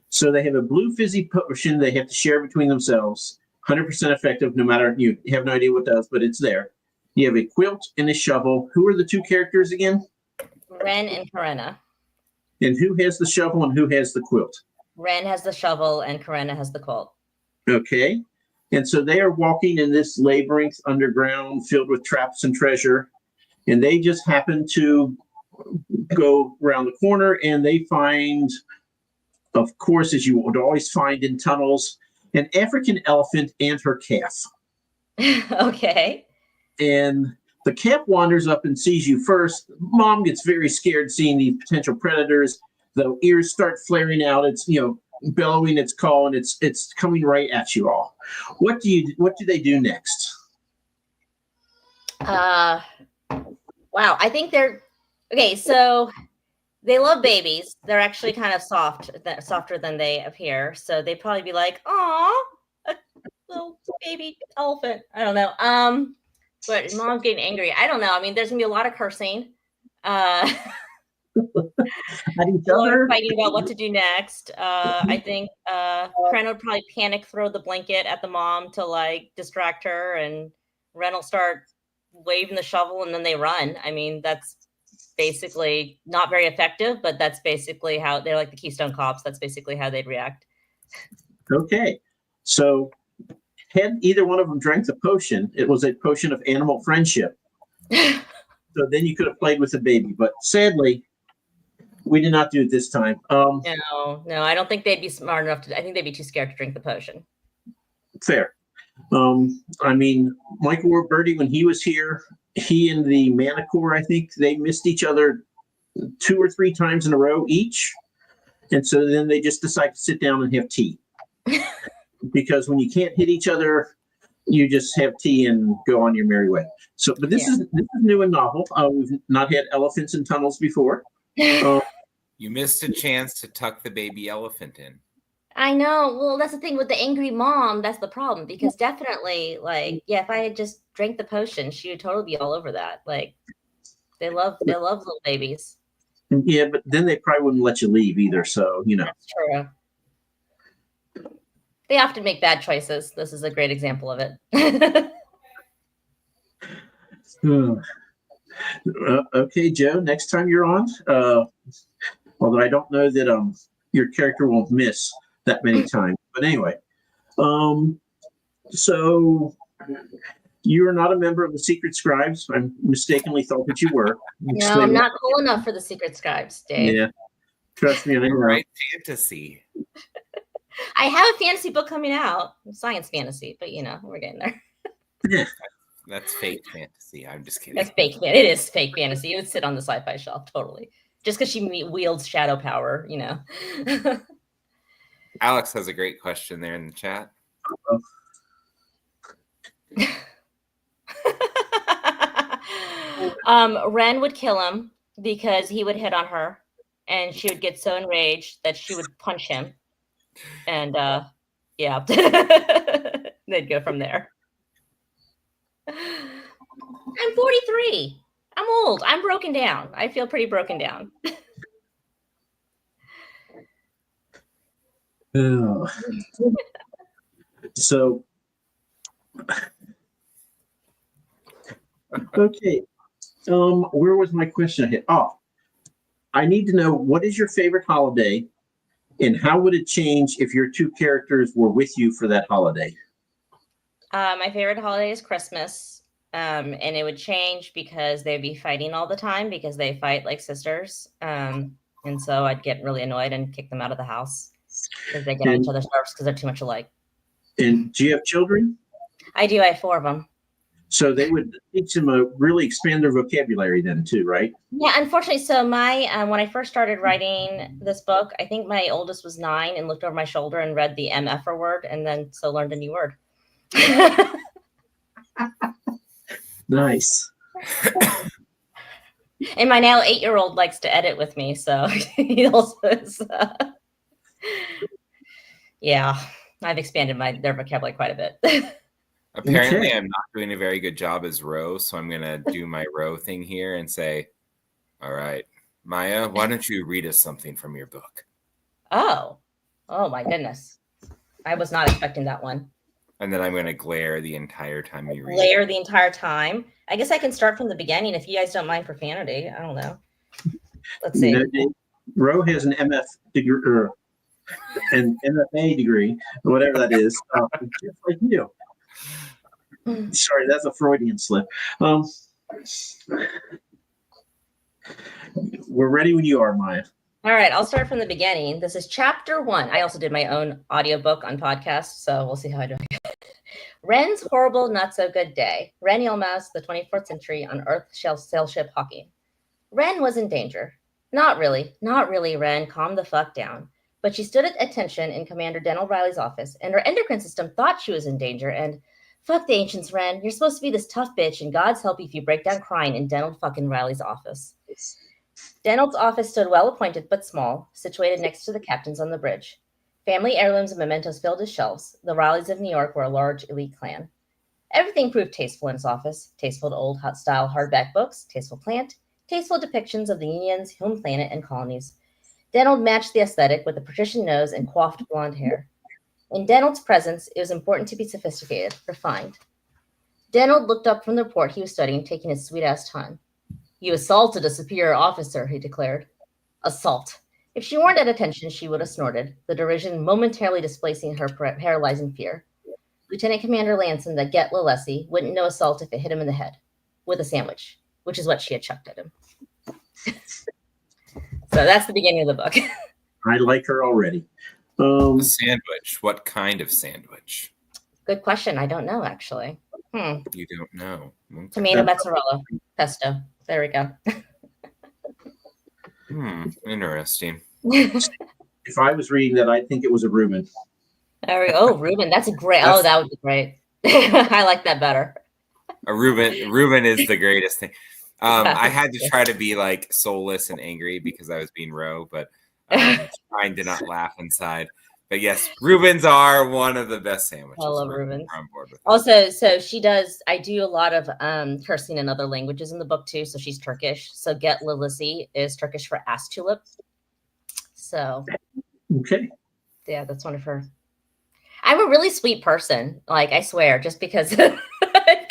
So they have a blue fizzy potion they have to share between themselves. 100% effective, no matter, you have no idea what it does, but it's there. You have a quilt and a shovel. Who are the 2 characters again? Ren and Karena. And who has the shovel and who has the quilt? Ren has the shovel and Karena has the quilt. Okay. And so they are walking in this labyrinth underground filled with traps and treasure. And they just happen to go around the corner and they find, of course, as you would always find in tunnels, an African elephant and her calf. Okay. And the calf wanders up and sees you first. Mom gets very scared seeing these potential predators. The ears start flaring out. It's, bellowing its call, and it's coming right at you all. What do they do next? Wow. I think they're okay. So they love babies. They're actually kind of softer than they appear. So they'd probably be like, "Aw, a little baby elephant." I don't know. But Mom's getting angry. I don't know. I mean, there's gonna be a lot of cursing. Fighting about what to do next. I think Kren would probably panic, throw the blanket at the mom to like distract her, and Ren will start waving the shovel, and then they run. I mean, that's basically not very effective, but that's basically how they're like the Keystone Cops. That's basically how they'd react. Okay, so had either one of them drank the potion, it was a potion of animal friendship. So then you could have played with the baby. But sadly, we did not do it this time. No, I don't think they'd be smart enough to. I think they'd be too scared to drink the potion. Fair. I mean, Michael or Birdie, when he was here, he and the Manicore, I think they missed each other 2 or 3 times in a row each. And so then they just decided to sit down and have tea. Because when you can't hit each other, you just have tea and go on your merry way. So, but this is new and novel. We've not had elephants in tunnels before. You missed a chance to tuck the baby elephant in. I know. Well, that's the thing with the angry mom. That's the problem, because definitely, like, yeah, if I had just drank the potion, she would totally be all over that. Like, they love little babies. Yeah, but then they probably wouldn't let you leave either. So, you know. That's true. They often make bad choices. This is a great example of it. Okay, Joe, next time you're on, although I don't know that your character won't miss that many times. But anyway, so you are not a member of the Secret Scribes. I mistakenly thought that you were. No, I'm not cool enough for the Secret Scribes, Dave. Yeah, trust me. I know. Right, fantasy. I have a fantasy book coming out, science fantasy, but you know, we're getting there. Yeah. That's fake fantasy. I'm just kidding. That's fake. It is fake fantasy. It would sit on the sci-fi shelf, totally. Just because she wields shadow power, you know. Alex has a great question there in the chat. Ren would kill him because he would hit on her, and she would get so enraged that she would punch him, and yeah, they'd go from there. I'm 43. I'm old. I'm broken down. I feel pretty broken down. So, okay. Where was my question? I need to know, what is your favorite holiday, and how would it change if your 2 characters were with you for that holiday? My favorite holiday is Christmas, and it would change because they'd be fighting all the time because they fight like sisters, and so I'd get really annoyed and kick them out of the house because they get on each other's nerves because they're too much alike. And do you have children? I do. I have 4 of them. So they would teach them really expand their vocabulary then too, right? Yeah, unfortunately. So my when I first started writing this book, I think my oldest was 9 and looked over my shoulder and read the MFer word, and then so learned a new word. Nice. And my now 8-year-old likes to edit with me, so he also is. Yeah, I've expanded their vocabulary quite a bit. Apparently, Okay. I'm not doing a very good job as Ro, so I'm going to do my Ro thing here and say, all right, Maya, why don't you read us something from your book? Oh my goodness. I was not expecting that one. And then I'm going to glare the entire time you read. Glare the entire time. I guess I can start from the beginning if you guys don't mind profanity. I don't know. Let's see. Ro has an MF degree, or an MFA degree, or whatever that is, just like you. Sorry, that's a Freudian slip. We're ready when you are, Maya. All right, I'll start from the beginning. This is chapter 1. I also did my own audiobook on podcast, so we'll see how I do. Ren's horrible, not so good day. Ren Yilmaz, the 24th century, on Earth sail ship Hawking. Ren was in danger. Not really, Ren. Calm the fuck down. But she stood at attention in Commander Dental Riley's office, and her endocrine system thought she was in danger, and fuck the ancients, Ren. You're supposed to be this tough bitch, and God's help you if you break down crying in Dental fucking Riley's office. Dental's office stood well appointed but small, situated next to the captain's on the bridge. Family heirlooms and mementos filled his shelves. The Rileys of New York were a large elite clan. Everything proved tasteful in his office. Tasteful to old-style hardback books, tasteful plant, tasteful depictions of the Union's home planet and colonies. Dental matched the aesthetic with a patrician nose and coiffed blonde hair. In Dental's presence, it was important to be sophisticated, refined. Dental looked up from the report he was studying, taking his sweet-ass time. You assaulted a superior officer, he declared. Assault. If she weren't at attention, she would have snorted, the derision momentarily displacing her paralyzing fear. Lieutenant Commander Lanson, that Get Lilesi wouldn't know assault if it hit him in the head with a sandwich, which is what she had chucked at him. So that's the beginning of the book. I like her already. A sandwich. What kind of sandwich? Good question. I don't know, actually. You don't know. Okay. Tomato mozzarella pesto. There we go. Interesting. If I was reading that, I'd think it was a Reuben. There we go. Oh, Reuben. That's a great. Oh, that would be great. I like that better. A Reuben is the greatest thing. I had to try to be like soulless and angry because I was being Ro, but trying to not laugh inside. But yes, Reubens are one of the best sandwiches. I love Reubens. On board with also, so she does. I do a lot of cursing in other languages in the book too. So she's Turkish. So Get Lilesi is Turkish for ass tulip. So okay, yeah, that's one of her. I'm a really sweet person. Like, I swear, just because I've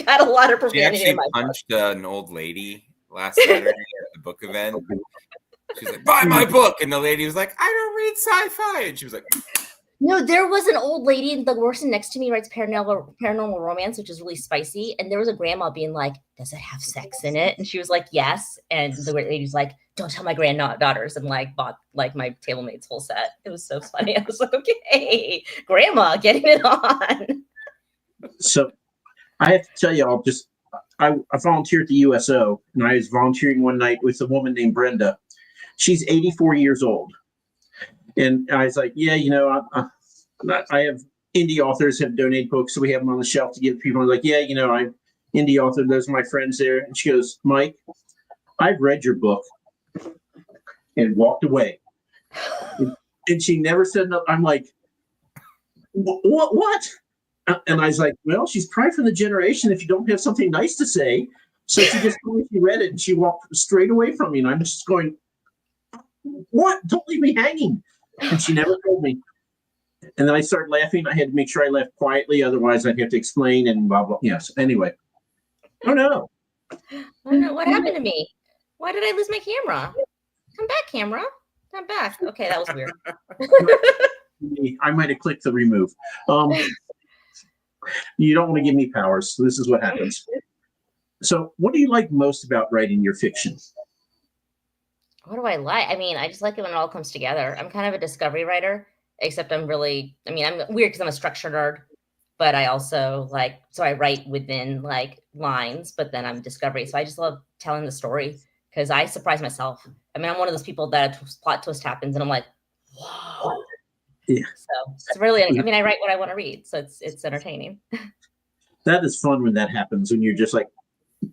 got a lot of profanity in my book. She actually punched an old lady last Saturday at the book event. She's like, buy my book. And the lady was like, I don't read sci-fi. And she was like, no, there was an old lady. The person next to me writes paranormal romance, which is really spicy. And there was a grandma being like, does it have sex in it? And she was like, yes. And the lady's like, don't tell my granddaughters. And like bought like my table mates whole set. It was so funny. I was like, okay, grandma, getting it on. So I have to tell you, I volunteer at the USO, and I was volunteering one night with a woman named Brenda. She's 84 years old. And I was like, yeah, you know, I have indie authors have donated books, so we have them on the shelf to give people. I'm like, yeah, you know, I'm indie author. Those are my friends there. And she goes, Mike, I've read your book, and walked away. And she never said no. I'm like, what? And I was like, well, she's probably from the generation if you don't have something nice to say. So she just told me she read it, and she walked straight away from me. And I'm just going, what? Don't leave me hanging. And she never told me. And then I started laughing. I had to make sure I left quietly. Otherwise, I'd have to explain and blah, blah. Yes. Anyway. Oh, no. Oh, no. What happened to me? Why did I lose my camera? Come back, camera. I'm back. Okay, that was weird. I might have clicked the remove. You don't want to give me powers. So this is what happens. So what do you like most about writing your fiction? What do I like? I mean, I just like it when it all comes together. I'm kind of a discovery writer, except I'm weird because I'm a structure nerd, but I also so I write within like lines, but then I'm discovery. So I just love telling the story because I surprise myself. I mean, I'm one of those people that a plot twist happens and I'm like, whoa. Yeah. So it's really, I mean, I write what I want to read. So it's entertaining. That is fun when that happens, when you're just like,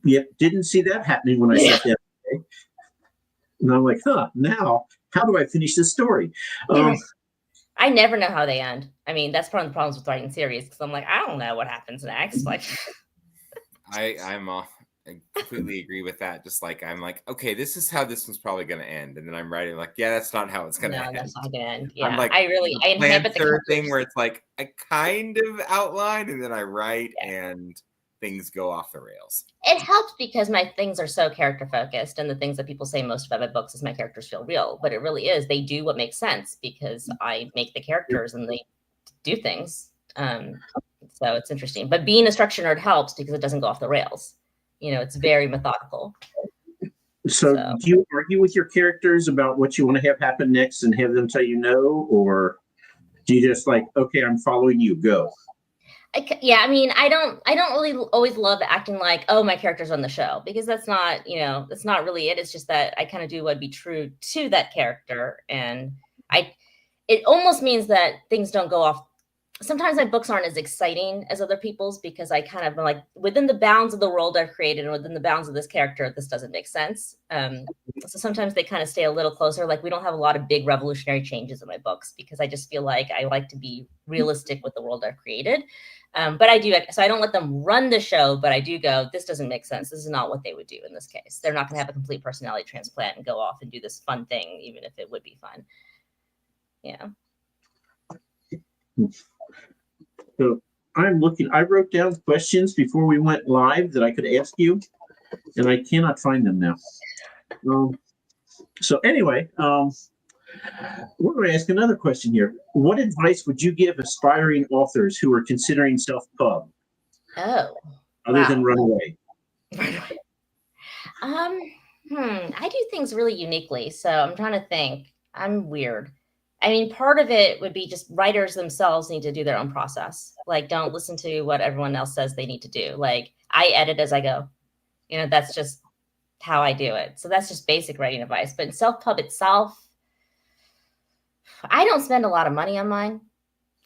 yep, didn't see that happening when I said that. Okay. And I'm like, now how do I finish this story? I never know how they end. I mean, that's one of the problems with writing series because I'm like, I don't know what happens next. Like, I completely agree with that. Just like I'm like, okay, this is how this one's probably going to end, and then I'm writing like, yeah, that's not how it's going to end. That's not going to end. Yeah, I'm like, I inhabit the thing where it's like I kind of outline, and then I write, and things go off the rails. It helps because my things are so character focused, and the things that people say most about my books is my characters feel real, but it really is. They do what makes sense because I make the characters and they do things. So it's interesting. But being a structure nerd helps because it doesn't go off the rails. You know, it's very methodical. So do you argue with your characters about what you want to have happen next and have them tell you no, or do you just like, okay, I'm following you, go? Yeah, I mean, I don't really always love acting like, oh, my character's on the show, because that's not, that's not really it. It's just that I kind of do what'd be true to that character. And it almost means that things don't go off. Sometimes my books aren't as exciting as other people's because I kind of like within the bounds of the world I've created and within the bounds of this character, this doesn't make sense. So sometimes they kind of stay a little closer. Like we don't have a lot of big revolutionary changes in my books because I just feel like I like to be realistic with the world I've created. But I do, so I don't let them run the show, but I do go, this doesn't make sense. This is not what they would do in this case. They're not going to have a complete personality transplant and go off and do this fun thing, even if it would be fun. Yeah. So I'm looking, I wrote down questions before we went live that I could ask you, and I cannot find them now. So anyway, We're going to ask another question here. What advice would you give aspiring authors who are considering self-pub Oh, other than run away? Um, I do things really uniquely, so I'm trying to think. I'm weird. I mean, part of it would be just writers themselves need to do their own process. Like, don't listen to what everyone else says they need to do. Like, I edit as I go. That's just how I do it. So that's just basic writing advice. But in self-pub itself, I don't spend a lot of money on mine.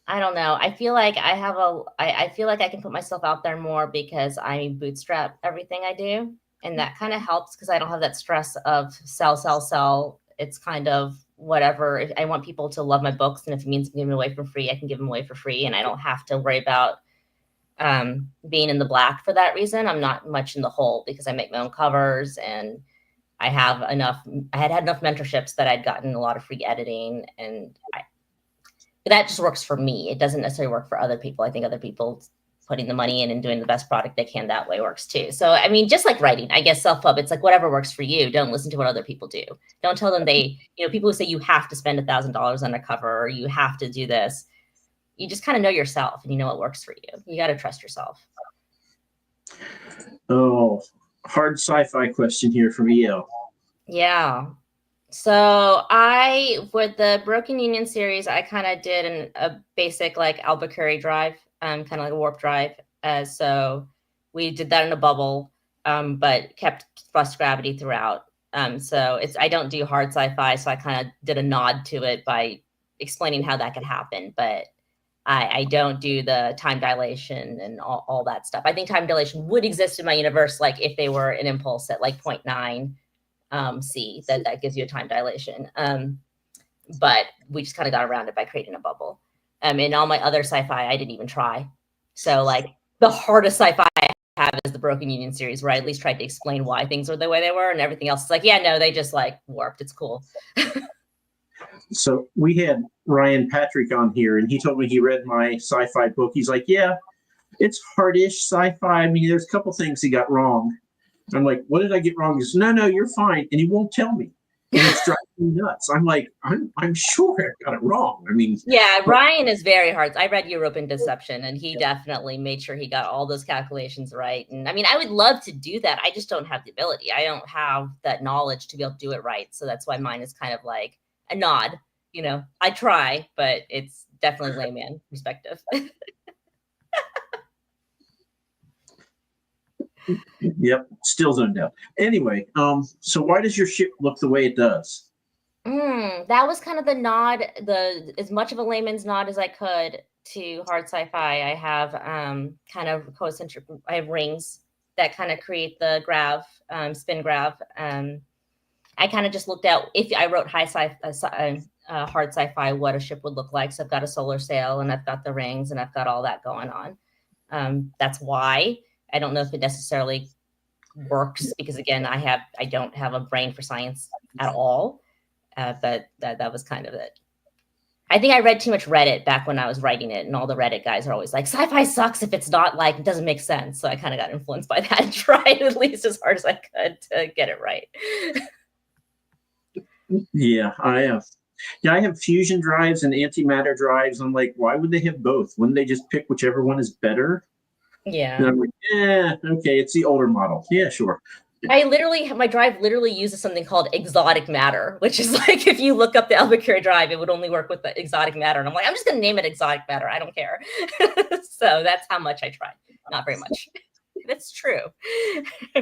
I don't know. I feel like I feel like I can put myself out there more because I bootstrap everything I do. And that kind of helps because I don't have that stress of sell, sell, sell. It's kind of whatever. If I want people to love my books, and if it means giving them away for free, I can give them away for free. And I don't have to worry about being in the black for that reason. I'm not much in the hole because I make my own covers and I had enough mentorships that I'd gotten a lot of free editing, and that just works for me. It doesn't necessarily work for other people. I think other people putting the money in and doing the best product they can that way works too. So, I mean, just like writing, I guess self-pub, it's like whatever works for you. Don't listen to what other people do. Don't tell them people who say you have to spend $1,000 on a cover or you have to do this. You just kind of know yourself and you know what works for you. You got to trust yourself. Oh, hard sci-fi question here from EL. Yeah. So with the Broken Union series, I kind of did a basic like Albuquerque drive, kind of like a warp drive. So we did that in a bubble, but kept thrust gravity throughout. So I don't do hard sci-fi, so I kind of did a nod to it by explaining how that could happen. But I don't do the time dilation and all that stuff. I think time dilation would exist in my universe, like if they were an impulse at like 0.9. C that gives you a time dilation. But we just kind of got around it by creating a bubble. And all my other sci-fi, I didn't even try. So like the hardest sci-fi I have is the Broken Union series, where I at least tried to explain why things were the way they were, and everything else is like, yeah, no, they just like warped. It's cool. So we had Ryan Patrick on here, and he told me he read my sci-fi book. He's like, yeah, it's hardish sci-fi. I mean, there's a couple things he got wrong. I'm like, what did I get wrong? He says, no, you're fine. And he won't tell me. And it's driving me nuts. I'm like, I'm sure I got it wrong. I mean, yeah, Ryan is very hard. I read European Deception, and he definitely made sure he got all those calculations right. And I mean, I would love to do that. I just don't have the ability. I don't have that knowledge to be able to do it right. So that's why mine is kind of like a nod. I try, but it's definitely layman perspective. Yep, still zoned out. Anyway, so why does your ship look the way it does? That was kind of the nod, as much of a layman's nod as I could to hard sci-fi. I have kind of concentric. I have rings that kind of create the grav, spin grav. I kind of just looked at if I wrote hard sci-fi, what a ship would look like. So I've got a solar sail, and I've got the rings, and I've got all that going on. That's why. I don't know if it necessarily works because, again, I don't have a brain for science at all. But that was kind of it. I think I read too much Reddit back when I was writing it, and all the Reddit guys are always like, sci-fi sucks if it's not like, it doesn't make sense. So I kind of got influenced by that and tried at least as hard as I could to get it right. Yeah, I have fusion drives and antimatter drives. I'm like, why would they have both? Wouldn't they just pick whichever one is better? Yeah. And I'm like, okay, it's the older model. Yeah, sure. My drive literally uses something called exotic matter, which is like, if you look up the Albuquerque drive, it would only work with the exotic matter. And I'm like, I'm just going to name it exotic matter. I don't care. So that's how much I tried. Not very much. That's true.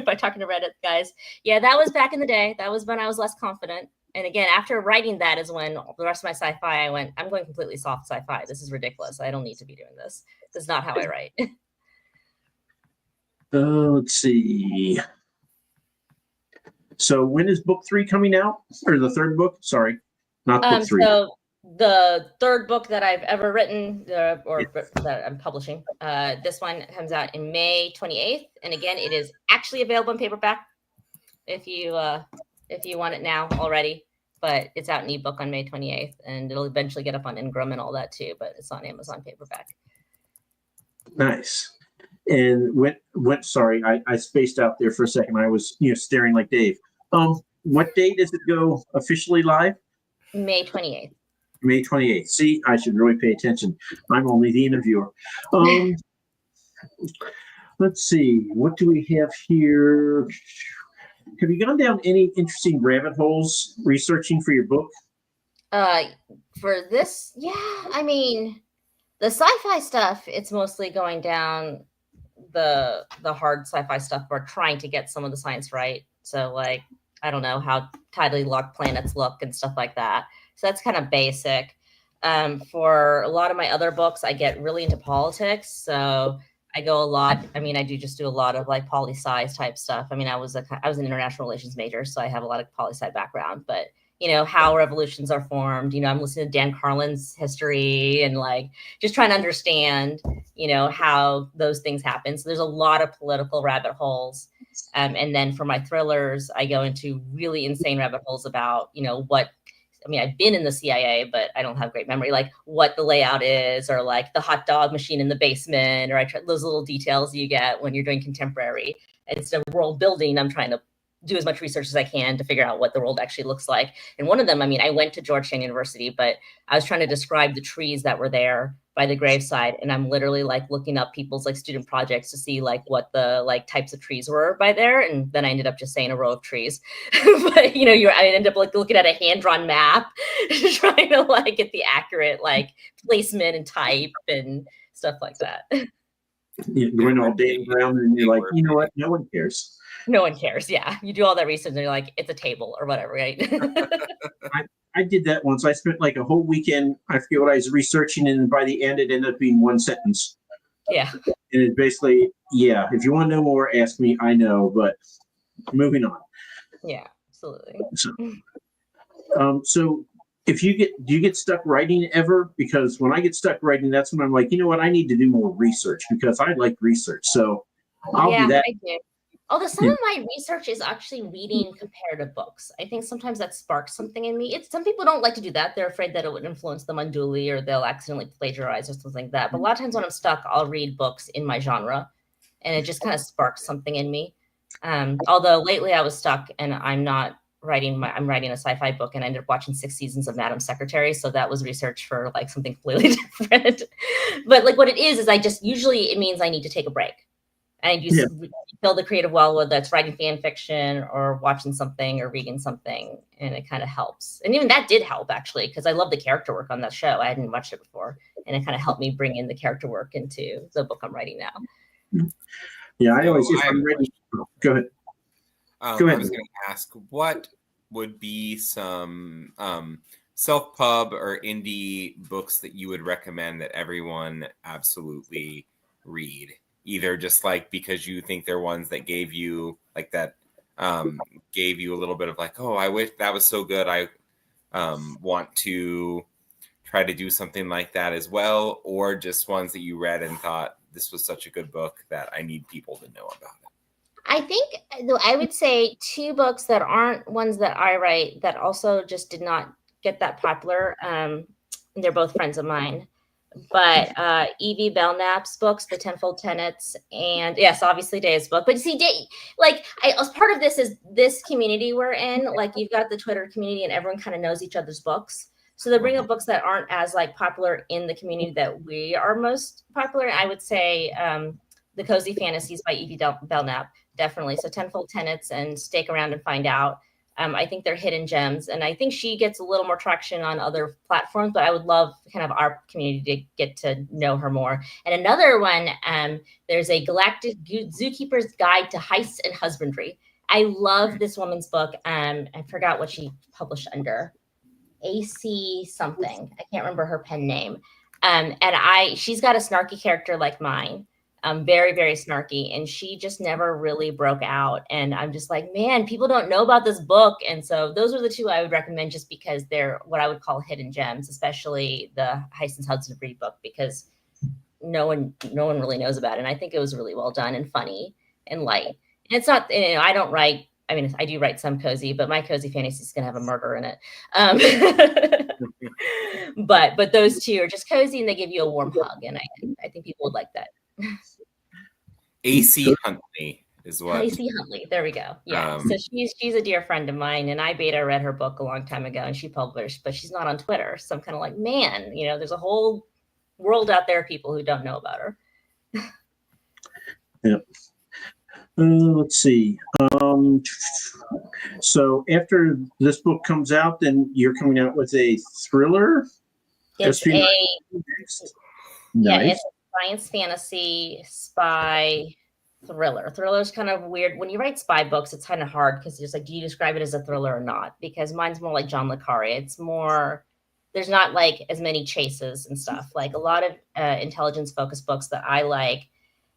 By talking to Reddit guys. Yeah, that was back in the day. That was when I was less confident. And again, after writing that is when the rest of my sci-fi, I went, I'm going completely soft sci-fi. This is ridiculous. I don't need to be doing this. This is not how I write. Let's see. So when is book 3 coming out? Or the third book? Sorry, not book 3. So the third book that I've ever written, that I'm publishing, this one comes out in May 28th. And again, it is actually available in paperback if you want it now already. But it's out in ebook on May 28th, and it'll eventually get up on Ingram and all that too. But it's on Amazon paperback. Nice. And sorry, I spaced out there for a second. I was staring like Dave. What date does it go officially live? May 28th. May 28th. See, I should really pay attention. I'm only the interviewer. Let's see. What do we have here? Have you gone down any interesting rabbit holes researching for your book? For this, yeah, I mean, the sci-fi stuff, it's mostly going down the hard sci-fi stuff. We're trying to get some of the science right. So like, I don't know how tidally locked planets look and stuff like that. So that's kind of basic. For a lot of my other books, I get really into politics. So I go a lot. I mean, I do a lot of like poli-sci type stuff. I mean, I was an international relations major, so I have a lot of poli-sci background, but how revolutions are formed. I'm listening to Dan Carlin's history and like just trying to understand, how those things happen. So there's a lot of political rabbit holes. And then for my thrillers, I go into really insane rabbit holes about, I've been in the CIA, but I don't have great memory, like what the layout is, or like the hot dog machine in the basement, or those little details you get when you're doing contemporary. Instead of world building, I'm trying to do as much research as I can to figure out what the world actually looks like. And one of them, I went to Georgetown University, but I was trying to describe the trees that were there by the graveside. And I'm literally like looking up people's like student projects to see like what the like types of trees were by there. And then I ended up just saying a row of trees. But I ended up like looking at a hand-drawn map, trying to like get the accurate like placement and type and stuff like that. You're going all day around and you're like, you know what? No one cares. No one cares. Yeah. You do all that research and you're like, it's a table or whatever, right? I did that once. I spent like a whole weekend. I forget what I was researching. And by the end, it ended up being one sentence. Yeah. And it basically, yeah, if you want to know more, ask me. I know, but moving on. Yeah, absolutely. So do you get stuck writing ever? Because when I get stuck writing, that's when I'm like, you know what? I need to do more research because I like research. So I'll do that. I do. Although some of my research is actually reading comparative books. I think sometimes that sparks something in me. Some people don't like to do that. They're afraid that it would influence them unduly or they'll accidentally plagiarize or something like that. But a lot of times when I'm stuck, I'll read books in my genre and it just kind of sparks something in me. Although lately I was stuck and I'm writing a sci-fi book and I ended up watching 6 seasons of Madam Secretary. So that was research for like something completely different. But like what it is usually it means I need to take a break. And you fill the creative well, whether that's writing fan fiction or watching something or reading something, and it kind of helps. And even that did help actually, because I love the character work on that show. I hadn't watched it before, and it kind of helped me bring in the character work into the book I'm writing now. Yeah, I always if I'm ready. Go ahead. Go ahead. I was going to ask, what would be some self-pub or indie books that you would recommend that everyone absolutely read? Either just like because you think they're ones that gave you like that, gave you a little bit of like, oh, I wish that was so good. I want to try to do something like that as well, or just ones that you read and thought this was such a good book that I need people to know about it. I think I would say 2 books that aren't ones that I write that also just did not get that popular. They're both friends of mine. But Evie Belknap's books, The Tenfold Tenets, and yes, obviously Day's book. But see, as part of this is this community we're in. Like you've got the Twitter community, and everyone kind of knows each other's books. So they bring up books that aren't as like popular in the community that we are most popular. I would say The Cozy Fantasies by Evie Belknap, definitely. So Tenfold Tenets and Stake Around and Find Out. I think they're hidden gems, and I think she gets a little more traction on other platforms, but I would love kind of our community to get to know her more. And another one, there's a Galactic Zookeeper's Guide to Heists and Husbandry. I love this woman's book. I forgot what she published under. AC something. I can't remember her pen name. And she's got a snarky character like mine. Very, very snarky. And she just never really broke out. And I'm just like, man, people don't know about this book. And so those are the 2 I would recommend just because they're what I would call hidden gems, especially the Heists and Husbandry book, because no one really knows about it. And I think it was really well done and funny and light. And it's not, I don't write, I do write some cozy, but my Cozy Fantasy is going to have a murder in it. But those 2 are just cozy and they give you a warm hug. And I think people would like that. AC Huntley is what. Lacey Huntley. There we go. Yeah. So she's a dear friend of mine, and I beta read her book a long time ago, and she published, but she's not on Twitter. So I'm kind of like, man, there's a whole world out there of people who don't know about her. Yeah. Let's see. So after this book comes out, then you're coming out with a thriller? It's next? Nice. It's a science fantasy spy thriller. Thriller is kind of weird. When you write spy books, it's kind of hard because it's like, do you describe it as a thriller or not? Because mine's more like John le Carre. It's more, there's not like as many chases and stuff. Like a lot of intelligence focused books that I like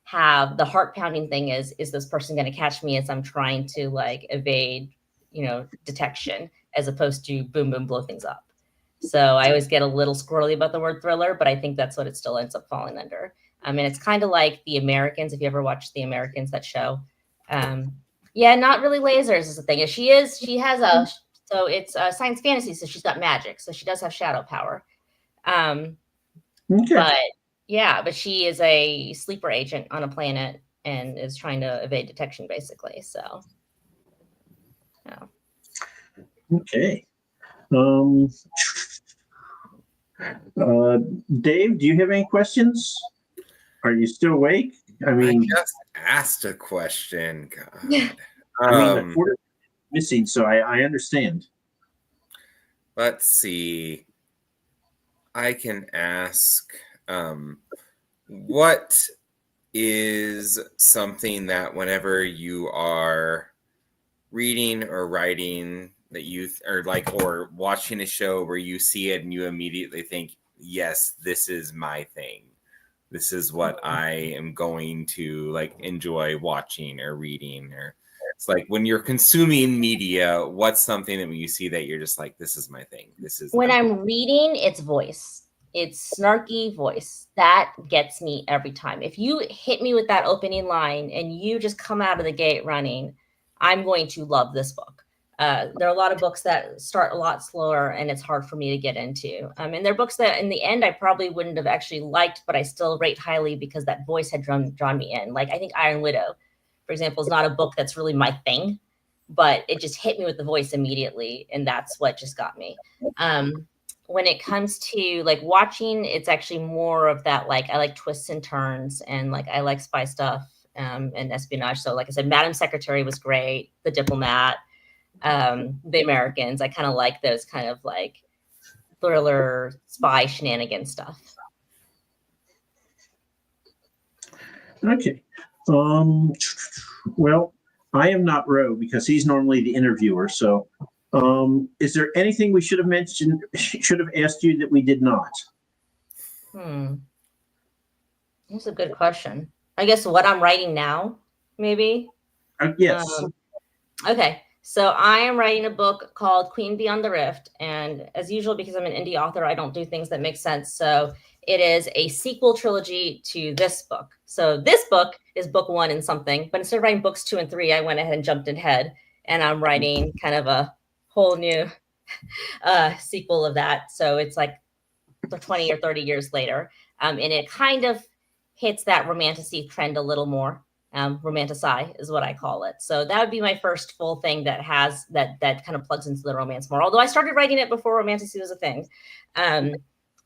have the heart pounding thing is this person going to catch me as I'm trying to like evade, detection, as opposed to boom, boom, blow things up. So I always get a little squirrely about the word thriller, but I think that's what it still ends up falling under. I mean, it's kind of like The Americans. If you ever watched The Americans, that show. Yeah, not really lasers is the thing. So it's science fantasy. So she's got magic. So she does have shadow power. Okay. But she is a sleeper agent on a planet and is trying to evade detection, basically. So, yeah. Okay. Dave, do you have any questions? Are you still awake? I just asked a question. God. The quarter missing, so I understand. Let's see. I can ask, what is something that whenever you are reading or writing that you or watching a show where you see it and you immediately think, yes, this is my thing. This is what I am going to enjoy watching or reading. Or it's like when you're consuming media, what's something that when you see that you're just like, this is my thing. This is when I'm reading, it's voice. It's snarky voice. That gets me every time. If you hit me with that opening line and you just come out of the gate running, I'm going to love this book. There are a lot of books that start a lot slower and it's hard for me to get into. And there are books that in the end I probably wouldn't have actually liked, but I still rate highly because that voice had drawn me in. Like I think Iron Widow, for example, is not a book that's really my thing, but it just hit me with the voice immediately. And that's what just got me. When it comes to watching, it's actually more of that, I like twists and turns and I like spy stuff and espionage. So like I said, Madam Secretary was great. The Diplomat, The Americans. I kind of like those kind of thriller spy shenanigan stuff. Okay. Well, I am not Ro because he's normally the interviewer. So is there anything we should have mentioned, should have asked you that we did not? That's a good question. I guess what I'm writing now, maybe? Yes. Okay. So I am writing a book called Queen Beyond the Rift. And as usual, because I'm an indie author, I don't do things that make sense. So it is a sequel trilogy to this book. So this book is book 1 and something, but instead of writing books 2 and 3, I went ahead and jumped ahead and I'm writing kind of a whole new sequel of that. So it's 20 or 30 years later. And it kind of hits that romantasy trend a little more. Romanticize is what I call it. So that would be my first full thing that has that kind of plugs into the romance more. Although I started writing it before romantasy was a thing. And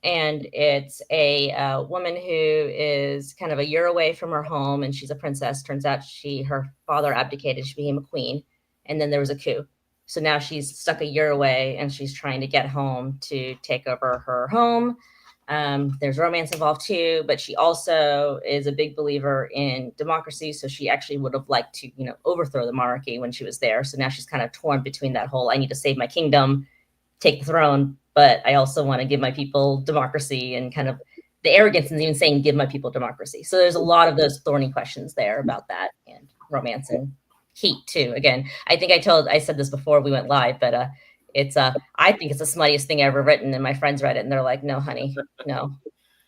it's a woman who is kind of a year away from her home and she's a princess. Turns out her father abdicated. She became a queen. And then there was a coup. So now she's stuck a year away and she's trying to get home to take over her home. There's romance involved too, but she also is a big believer in democracy. So she actually would have liked to, overthrow the monarchy when she was there. So now she's kind of torn between that whole, I need to save my kingdom, take the throne, but I also want to give my people democracy and kind of the arrogance in even saying, give my people democracy. So there's a lot of those thorny questions there about that and romance and heat too. Again, I think I said this before we went live, but I think it's the smuttiest thing ever written, and my friends read it and they're like, no, honey, no,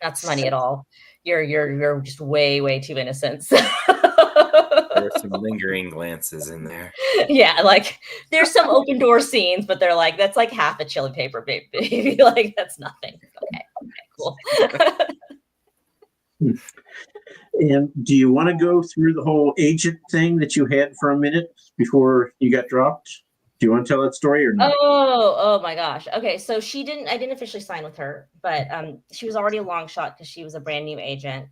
not smutty at all. You're just way, way too innocent. There were some lingering glances in there. Yeah, there's some open door scenes, but they're that's half a chili paper, baby. That's nothing. Okay, cool. And do you want to go through the whole agent thing that you had for a minute before you got dropped? Do you want to tell that story or not? Oh my gosh. Okay, so I didn't officially sign with her, but she was already a long shot because she was a brand new agent.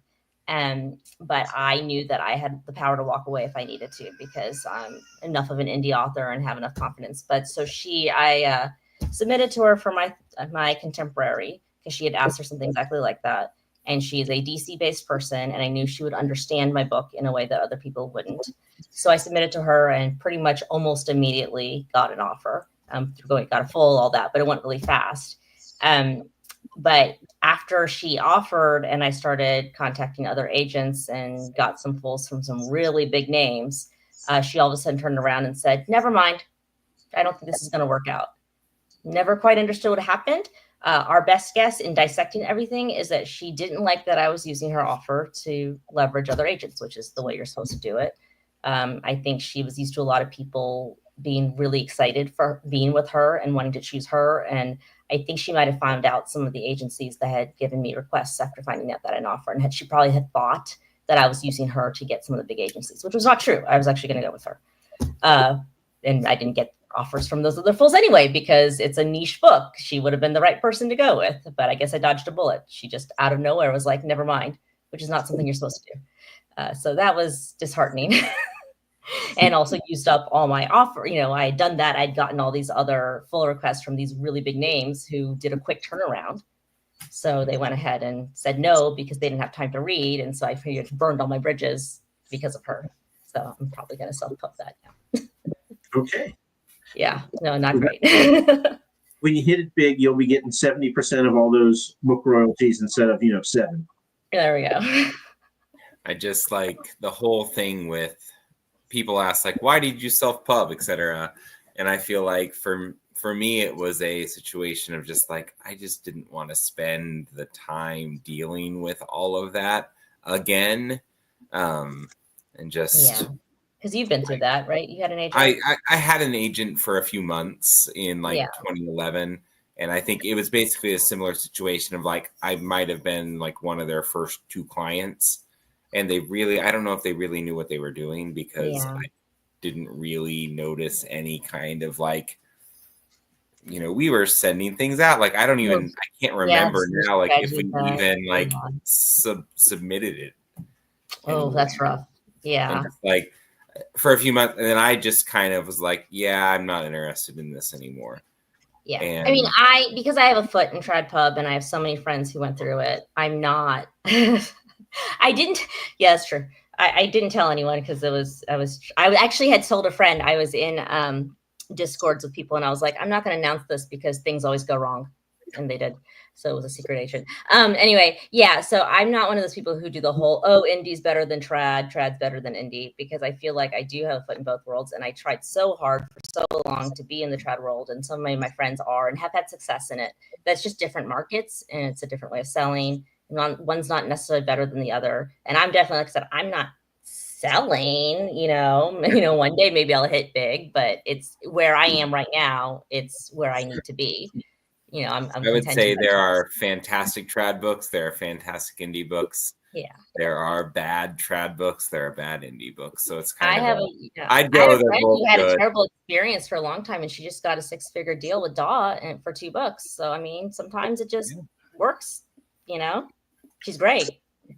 But I knew that I had the power to walk away if I needed to because I'm enough of an indie author and have enough confidence. But so I submitted to her for my contemporary because she had asked her something exactly like that. And she is a DC based person, and I knew she would understand my book in a way that other people wouldn't. So I submitted to her and pretty much almost immediately got an offer. Got a full, all that, but it went really fast. But after she offered and I started contacting other agents and got some fulls from some really big names, she all of a sudden turned around and said, never mind. I don't think this is going to work out. Never quite understood what happened. Our best guess in dissecting everything is that she didn't like that I was using her offer to leverage other agents, which is the way you're supposed to do it. I think she was used to a lot of people being really excited for being with her and wanting to choose her. And I think she might have found out some of the agencies that had given me requests after finding out that I had an offer. And she probably had thought that I was using her to get some of the big agencies, which was not true. I was actually going to go with her. And I didn't get offers from those other fools anyway, because it's a niche book. She would have been the right person to go with, but I guess I dodged a bullet. She just out of nowhere was like, never mind, which is not something you're supposed to do. So that was disheartening. And also used up all my offer. You know, I had done that. I'd gotten all these other full requests from these really big names who did a quick turnaround. So they went ahead and said no because they didn't have time to read. And so I figured burned all my bridges because of her. So I'm probably going to self-pub that now. Okay. Yeah, no, not great. When you hit it big, you'll be getting 70% of all those book royalties instead of, 7. There we go. I just like the whole thing with people ask like, why did you self-pub, etc. And I feel like for me, it was a situation of just like, I just didn't want to spend the time dealing with all of that again. And just... Yeah. Because you've been through that, right? You had an agent? I had an agent for a few months in 2011. And I think it was basically a similar situation of like, I might have been like one of their first 2 clients. And I don't know if they really knew what they were doing because I didn't really notice any kind of like, we were sending things out. Like, I can't remember now, like if we even like submitted it. Oh, that's rough. Yeah. Like for a few months. And then I just kind of was like, yeah, I'm not interested in this anymore. Yeah. And I mean, because I have a foot in Trad Pub and I have so many friends who went through it, I'm not... It's true. I didn't tell anyone because I actually had told a friend. I was in Discords with people and I was like, I'm not going to announce this because things always go wrong. And they did. So it was a secret agent. Anyway, yeah. So I'm not one of those people who do the whole, indie's better than trad's better than indie, because I feel like I do have a foot in both worlds. And I tried so hard for so long to be in the trad world. And so many of my friends are and have had success in it. That's just different markets and it's a different way of selling. One's not necessarily better than the other. And I'm definitely, like I said, I'm not selling, one day maybe I'll hit big, but it's where I am right now. It's where I need to be. I would say there are fantastic trad books. There are fantastic indie books. Yeah. There are bad trad books. There are bad indie books. So it's kind I'd go. I have a friend who had a terrible experience for a long time, and she just got a 6-figure deal with DAW and for 2 books. So I mean, sometimes it just works. She's great.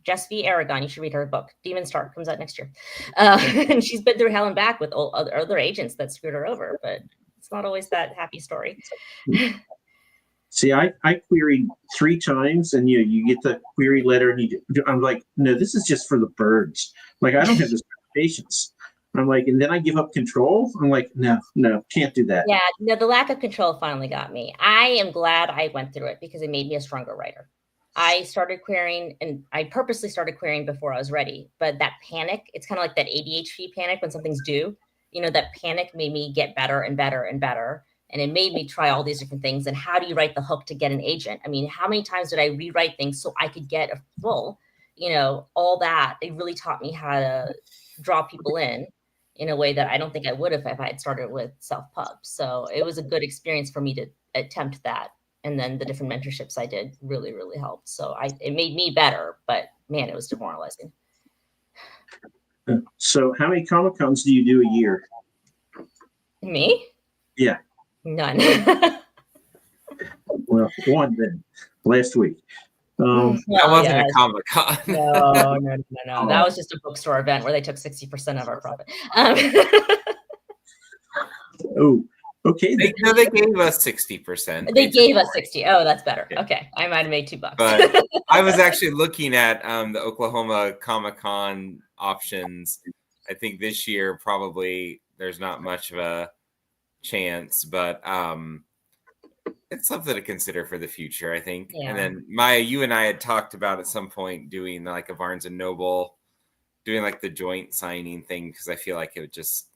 Jess V. Aragon. You should read her book. Demon's Start comes out next year. And she's been through hell and back with other agents that screwed her over, but it's not always that happy story. See, I queried 3 times, and you get the query letter, and I'm like, no, this is just for the birds. Like, I don't have this patience. I'm like, and then I give up control. I'm like, no, can't do that. Yeah, no, the lack of control finally got me. I am glad I went through it because it made me a stronger writer. I started querying, and I purposely started querying before I was ready. But that panic, it's kind of like that ADHD panic when something's due. That panic made me get better and better and better. And it made me try all these different things. And how do you write the hook to get an agent? I mean, how many times did I rewrite things so I could get a full, all that. It really taught me how to draw people in a way that I don't think I would have if I had started with self-pub. So it was a good experience for me to attempt that. And then the different mentorships I did really, really helped. So it made me better, but man, it was demoralizing. So how many Comic Cons do you do a year? Me? Yeah. None. Well, one then, last week. That wasn't a Comic Con. No. That was just a bookstore event where they took 60% of our profit. Oh, okay. They gave us 60%. They gave us 60. Oh, that's better. Yeah. Okay, I might have made $2. But I was actually looking at the Oklahoma Comic Con options. I think this year probably there's not much of a chance, but it's something to consider for the future, I think. Yeah. And then Maya, you and I had talked about at some point doing like a Barnes and Noble, doing like the joint signing thing, because I feel like it would just.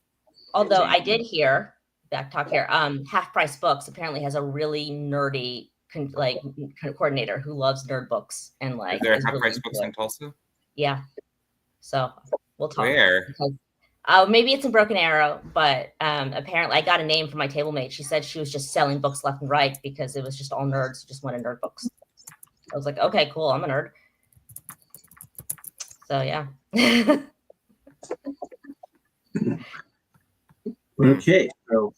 Although I did hear, back talk here, Half Price Books apparently has a really nerdy coordinator who loves nerd books and like. Is there Half Price Books in Tulsa? Yeah. So we'll talk. Where? Because, maybe it's in Broken Arrow, but apparently I got a name from my table mate. She said she was just selling books left and right because it was just all nerds who just wanted nerd books. I was like, okay, cool. I'm a nerd. So yeah. Okay. So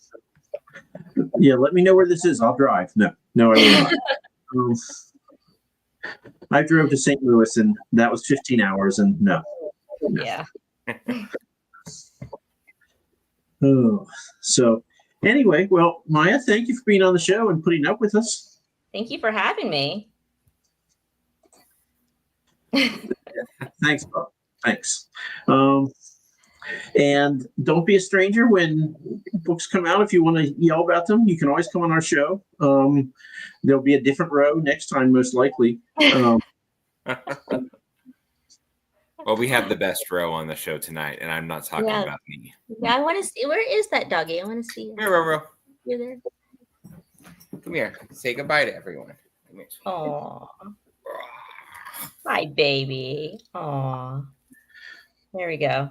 yeah, let me know where this is. I'll drive. No, I will not. I drove to St. Louis and that was 15 hours and no. Yeah. Oh, so anyway, well, Maya, thank you for being on the show and putting up with us. Thank you for having me. Thanks, Bob. Thanks. And don't be a stranger when books come out. If you want to yell about them, you can always come on our show. There'll be a different row next time, most likely. Well, we have the best row on the show tonight, and I'm not talking about me. Yeah, I want to see. Where is that doggy? I want to see. Here, Ro. You're there. Come here. Say goodbye to everyone. Aw. Hi, baby. Aw. There we go.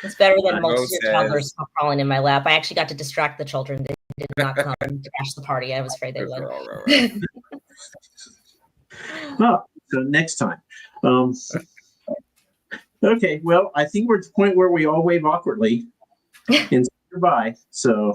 It's better than most of your toddlers crawling in my lap. I actually got to distract the children. They did not come to crash the party. I was afraid they would. Oh, so next time. Okay, well, I think we're at the point where we all wave awkwardly and say goodbye. So